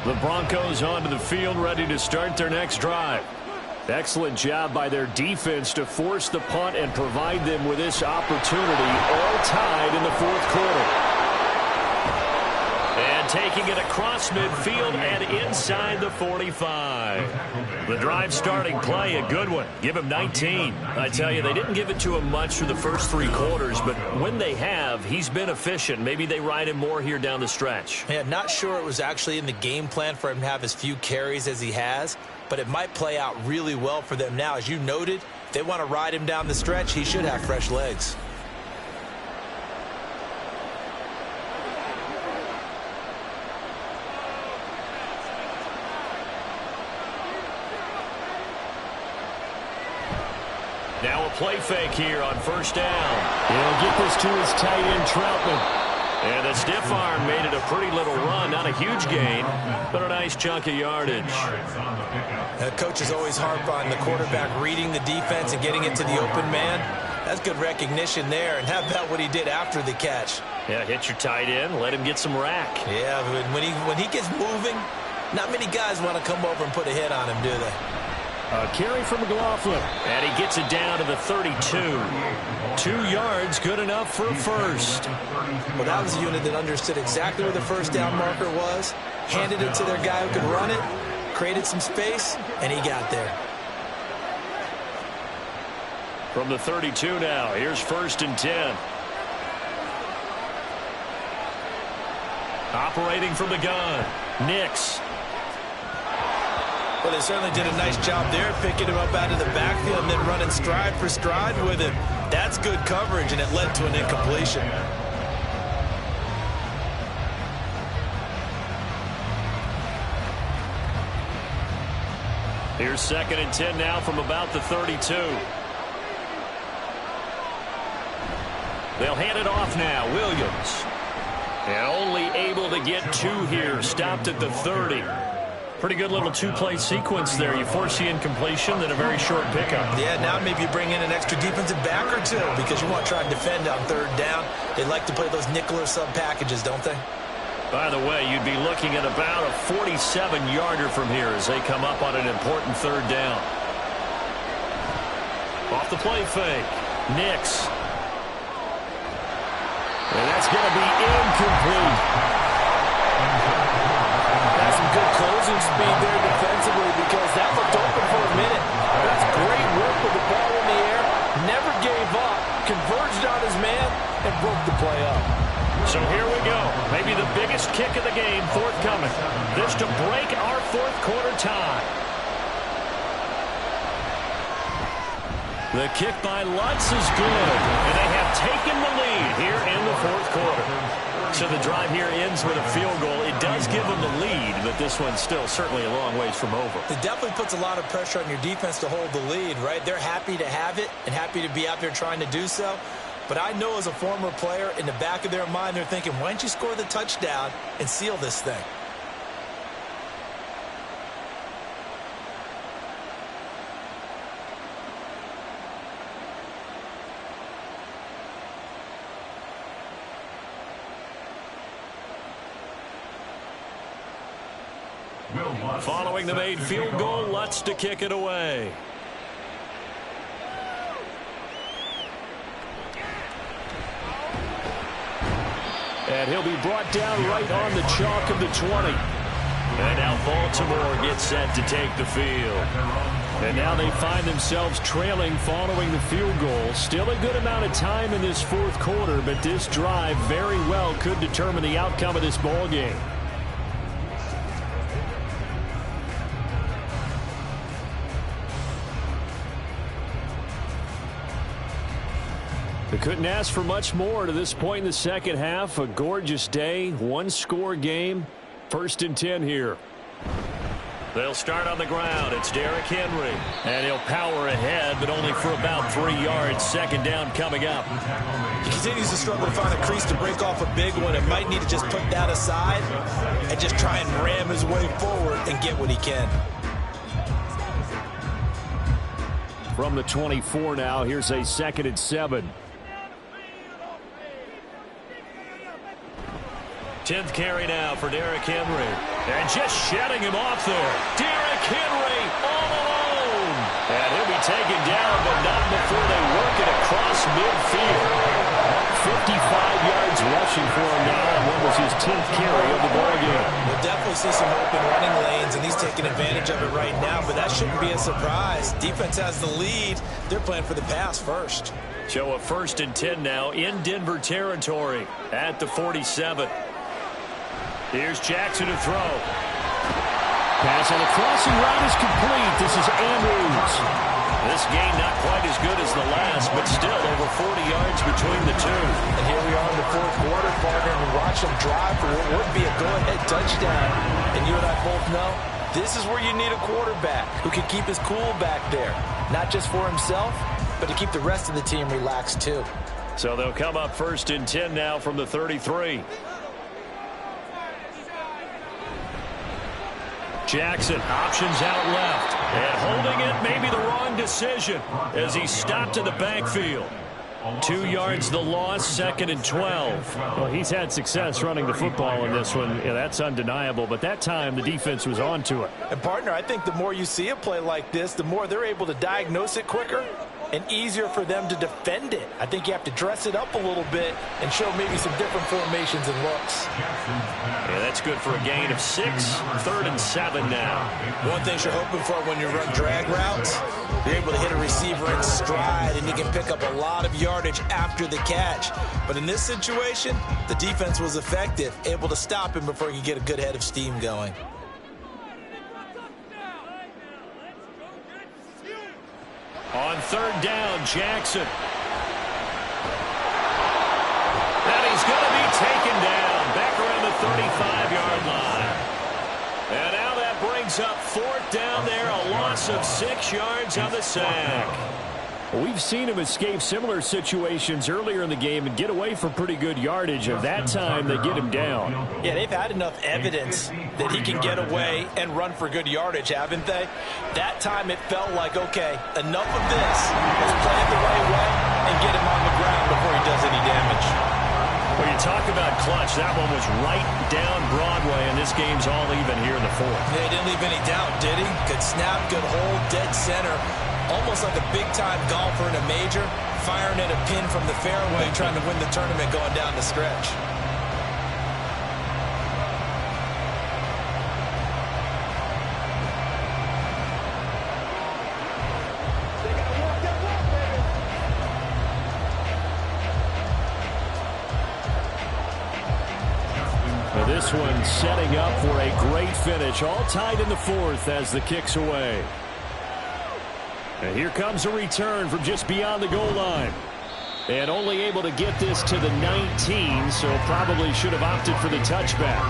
The Broncos onto the field ready to start their next drive. Excellent job by their defense to force the punt and provide them with this opportunity, all tied in the fourth quarter. And taking it across midfield and inside the 45. The drive starting play, a good one. Give him 19. I tell you, they didn't give it to him much through the first 3 quarters, but when they have, he's been efficient. Maybe they ride him more here down the stretch. Yeah, not sure it was actually in the game plan for him to have as few carries as he has, but it might play out really well for them now. As you noted, if they want to ride him down the stretch, he should have fresh legs. Now a play fake here on first down. He'll get this to his tight end, Troutman. And the stiff arm made it a pretty little run. Not a huge gain, but a nice chunk of yardage. The coach is always harp on the quarterback reading the defense and getting it to the open man. That's good recognition there. And how about what he did after the catch? Yeah, hit your tight end, let him get some rack. Yeah, but when he gets moving, not many guys want to come over and put a hit on him, do they? A carry from McLaughlin. And he gets it down to the 32. 2 yards, good enough for a first. Well, that was a unit that understood exactly where the first down marker was, handed it to their guy who could run it, created some space, and he got there. From the 32 now, here's 1st and 10. Operating from the gun, Nix. Well, they certainly did a nice job there, picking him up out of the backfield and then running stride for stride with him. That's good coverage, and it led to an incompletion. Here's 2nd and 10 now from about the 32. They'll hand it off now, Williams. And only able to get 2 here, stopped at the 30. Pretty good little 2-play sequence there. You force the incompletion, then a very short pickup. Yeah, now maybe you bring in an extra defensive back or 2 because you want to try and defend on 3rd down. They like to play those nickel or sub packages, don't they? By the way, you'd be looking at about a 47-yarder from here as they come up on an important 3rd down. Off the play fake, Nix. And that's going to be incomplete. That's some good closing speed there defensively because that looked open for a minute. That's great work with the ball in the air. Never gave up, converged on his man, and broke the play up. So here we go. Maybe the biggest kick of the game forthcoming. This to break our 4th quarter tie. The kick by Lutz is good. And they have taken the lead here in the 4th quarter. So the drive here ends with a field goal. It does give them the lead, but this one's still certainly a long ways from over. It definitely puts a lot of pressure on your defense to hold the lead, right? They're happy to have it and happy to be out there trying to do so. But I know as a former player, in the back of their mind, they're thinking, why don't you score the touchdown and seal this thing? Following the made field goal, Lutz to kick it away. And he'll be brought down right on the chalk of the 20. And now Baltimore gets set to take the field. And now they find themselves trailing following the field goal. Still a good amount of time in this 4th quarter, but this drive very well could determine the outcome of this ball game. They couldn't ask for much more to this point in the 2nd half. A gorgeous day, 1-score game. 1st and 10 here. They'll start on the ground. It's Derrick Henry. And he'll power ahead, but only for about 3 yards. 2nd down coming up. He continues to struggle to find a crease to break off a big one. It might need to just put that aside and just try and ram his way forward and get what he can. From the 24 now, here's a 2nd and 7. 10th carry now for Derrick Henry. And just shedding him off there. Derrick Henry all alone. taken down, but not before they work it across midfield. 55 yards rushing for him now, and what was his 10th carry of the ballgame. We'll definitely see some open running lanes, and he's taking advantage of it right now, but that shouldn't be a surprise. Defense has the lead. They're playing for the pass first. So a 1st and 10 now in Denver territory at the 47. Here's Jackson to throw. Pass on the crossing route is complete. This is Andrews. This gain not quite as good as the last, but still over 40 yards between the two. And here we are in the 4th quarter, partner, and we watch them drive for what would be a go-ahead touchdown. And you and I both know this is where you need a quarterback who can keep his cool back there, not just for himself, but to keep the rest of the team relaxed too. So they'll come up 1st and 10 now from the 33. Jackson options out left, and holding it may be the wrong decision as he stopped in the backfield. 2 yards the loss, 2nd and 12. Well, he's had success running the football in this one. Yeah, that's undeniable, but that time the defense was on to it. And partner, I think the more you see a play like this, the more they're able to diagnose it quicker and easier for them to defend it. I think you have to dress it up a little bit and show maybe some different formations and looks. Yeah, that's good for a gain of 6, 3rd and 7 now. One thing you're hoping for when you run drag routes, you're able to hit a receiver in stride and you can pick up a lot of yardage after the catch. But in this situation, the defense was effective, able to stop him before he could get a good head of steam going. On 3rd down, Jackson. And he's going to be taken down back around the 35-yard line. And now that brings up 4th down there, a loss of 6 yards on the sack. We've seen him escape similar situations earlier in the game and get away from pretty good yardage. Of that time, they get him down. Yeah, they've had enough evidence that he can get away and run for good yardage, haven't they? That time it felt like, okay, enough of this. Let's play it the right way and get him on the ground before he does any damage. When you talk about clutch, that one was right down Broadway, and this game's all even here in the 4th. Yeah, he didn't leave any doubt, did he? Good snap, good hold, dead center. Almost like a big-time golfer in a major, firing at a pin from the fairway, trying to win the tournament going down the stretch. Well, this one setting up for a great finish, all tied in the 4th as the kick's away. And here comes a return from just beyond the goal line. And only able to get this to the 19, so probably should have opted for the touchback.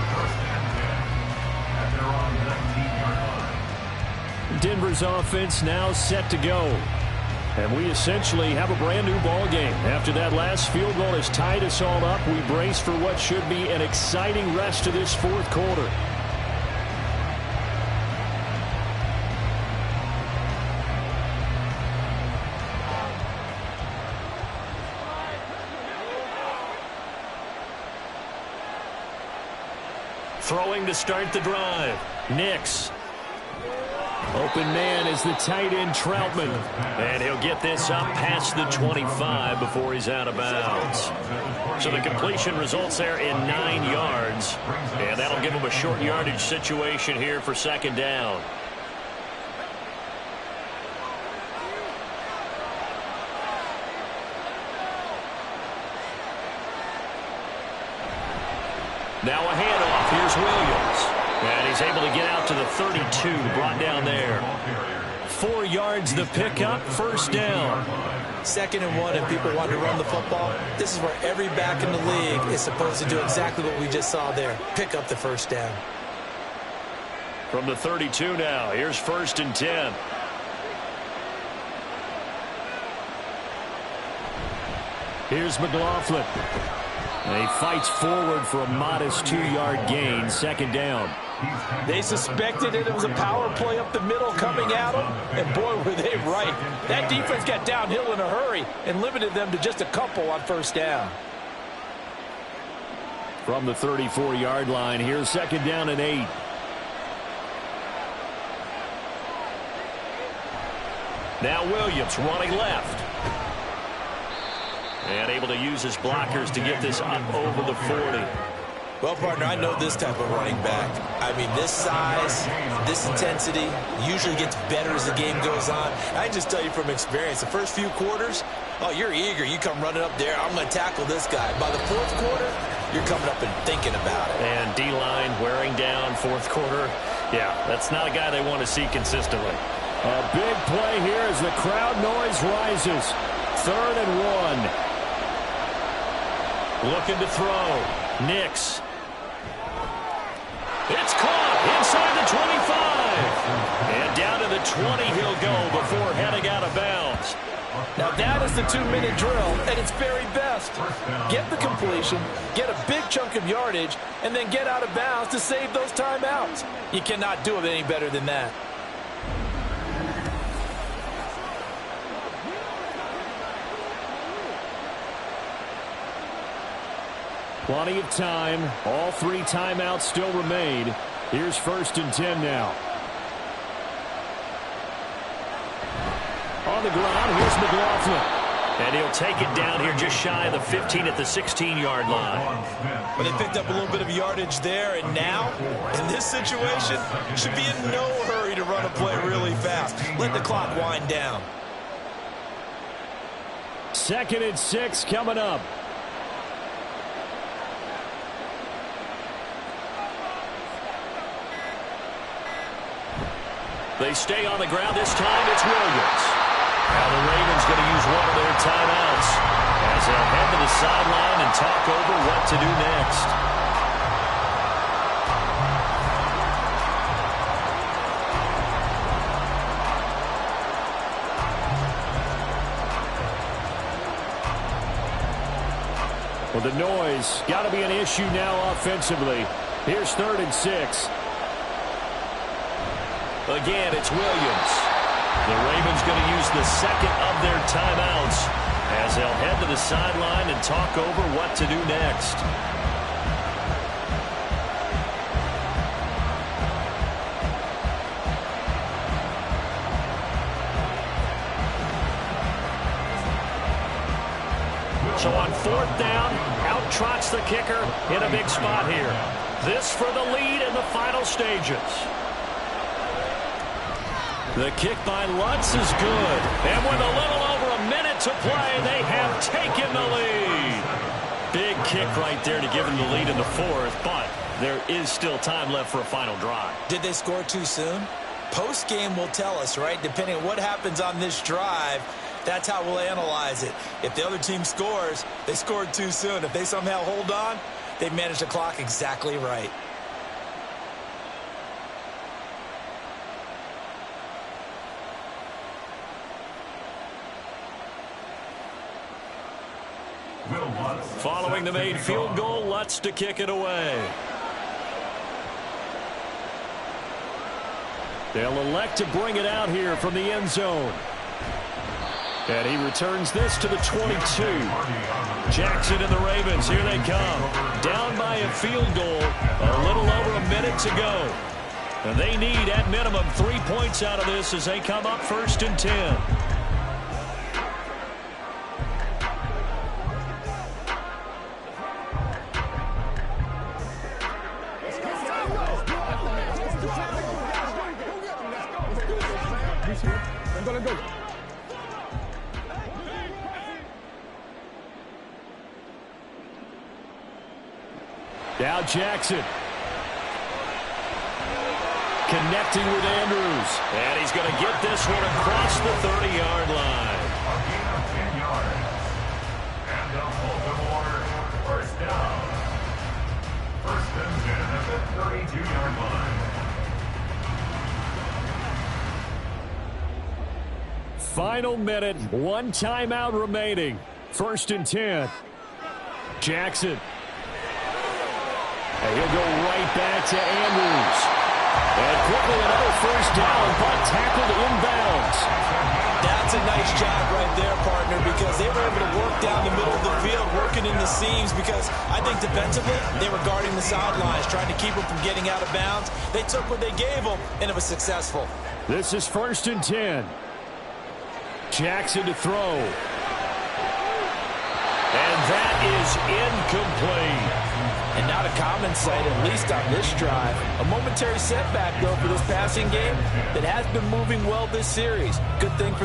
Denver's offense now set to go. And we essentially have a brand new ball game. After that last field goal has tied us all up, we brace for what should be an exciting rest to this 4th quarter. Throwing to start the drive. Nix. Open man is the tight end Troutman. And he'll get this up past the 25 before he's out of bounds. So the completion results there in 9 yards. And that'll give him a short yardage situation here for 2nd down. Now a handoff. Here's Williams. And he's able to get out to the 32, brought down there. 4 yards the pickup, 1st down. 2nd and 1, if people want to run the football, this is where every back in the league is supposed to do exactly what we just saw there. Pick up the 1st down. From the 32 now, here's 1st and 10. Here's McLaughlin. And he fights forward for a modest 2-yard gain, 2nd down. They suspected it was a power play up the middle coming at them, and boy, were they right. That defense got downhill in a hurry and limited them to just a couple on 1st down. From the 34-yard line, here's 2nd down and 8. Now Williams running left. And able to use his blockers to get this up over the 40. Well, partner, I know this type of running back. I mean, this size, this intensity usually gets better as the game goes on. I can just tell you from experience, the first few quarters, oh, you're eager. You come running up there, I'm going to tackle this guy. By the fourth quarter, you're coming up and thinking about it. And D-line wearing down fourth quarter. Yeah, that's not a guy they want to see consistently. A big play here as the crowd noise rises. 3rd and 1. Looking to throw. Nix. It's caught inside the 25. And down to the 20 he'll go before heading out of bounds. Now that is the 2-minute drill at its very best. Get the completion, get a big chunk of yardage, and then get out of bounds to save those timeouts. You cannot do it any better than that. Plenty of time. All 3 timeouts still remain. Here's 1st and 10 now. On the ground, here's McLaughlin. And he'll take it down here just shy of the 15 at the 16-yard line. But they picked up a little bit of yardage there, and now, in this situation, should be in no hurry to run a play really fast. Let the clock wind down. 2nd and 6 coming up. They stay on the ground. This time it's Williams. Now the Ravens going to use one of their timeouts as they'll head to the sideline and talk over what to do next. Well, the noise got to be an issue now offensively. Here's 3rd and 6. Again, it's Williams. The Ravens going to use the 2nd of their timeouts as they'll head to the sideline and talk over what to do next. So on 4th down, out trots the kicker in a big spot here. This for the lead in the final stages. The kick by Lutz is good. And with a little over a minute to play, they have taken the lead. Big kick right there to give them the lead in the 4th, but there is still time left for a final drive. Did they score too soon? Post-game will tell us, right? Depending on what happens on this drive, that's how we'll analyze it. If the other team scores, they scored too soon. If they somehow hold on, they managed the clock exactly right. Following the made field goal, Lutz to kick it away. They'll elect to bring it out here from the end zone. And he returns this to the 22. Jackson and the Ravens, here they come. Down by a field goal, a little over a minute to go. And they need, at minimum, 3 points out of this as they come up 1st and 10. Now Jackson. Connecting with Andrews. And he's going to get this one across the 30-yard line. A gain of 10 yards. And a Baltimore 1st down. 1st and 10 at the 32-yard line. Final minute, 1 timeout remaining. 1st and 10. Jackson. And he'll go right back to Andrews. And quickly another 1st down, but tackled inbounds. That's a nice job right there, partner, because they were able to work down the middle of the field, working in the seams, because I think defensively they were guarding the sidelines, trying to keep them from getting out of bounds. They took what they gave them, and it was successful. This is 1st and 10. Jackson to throw. And that is incomplete. And not a common sight, at least on this drive. A momentary setback, though, for this passing game that has been moving well this series. Good thing for the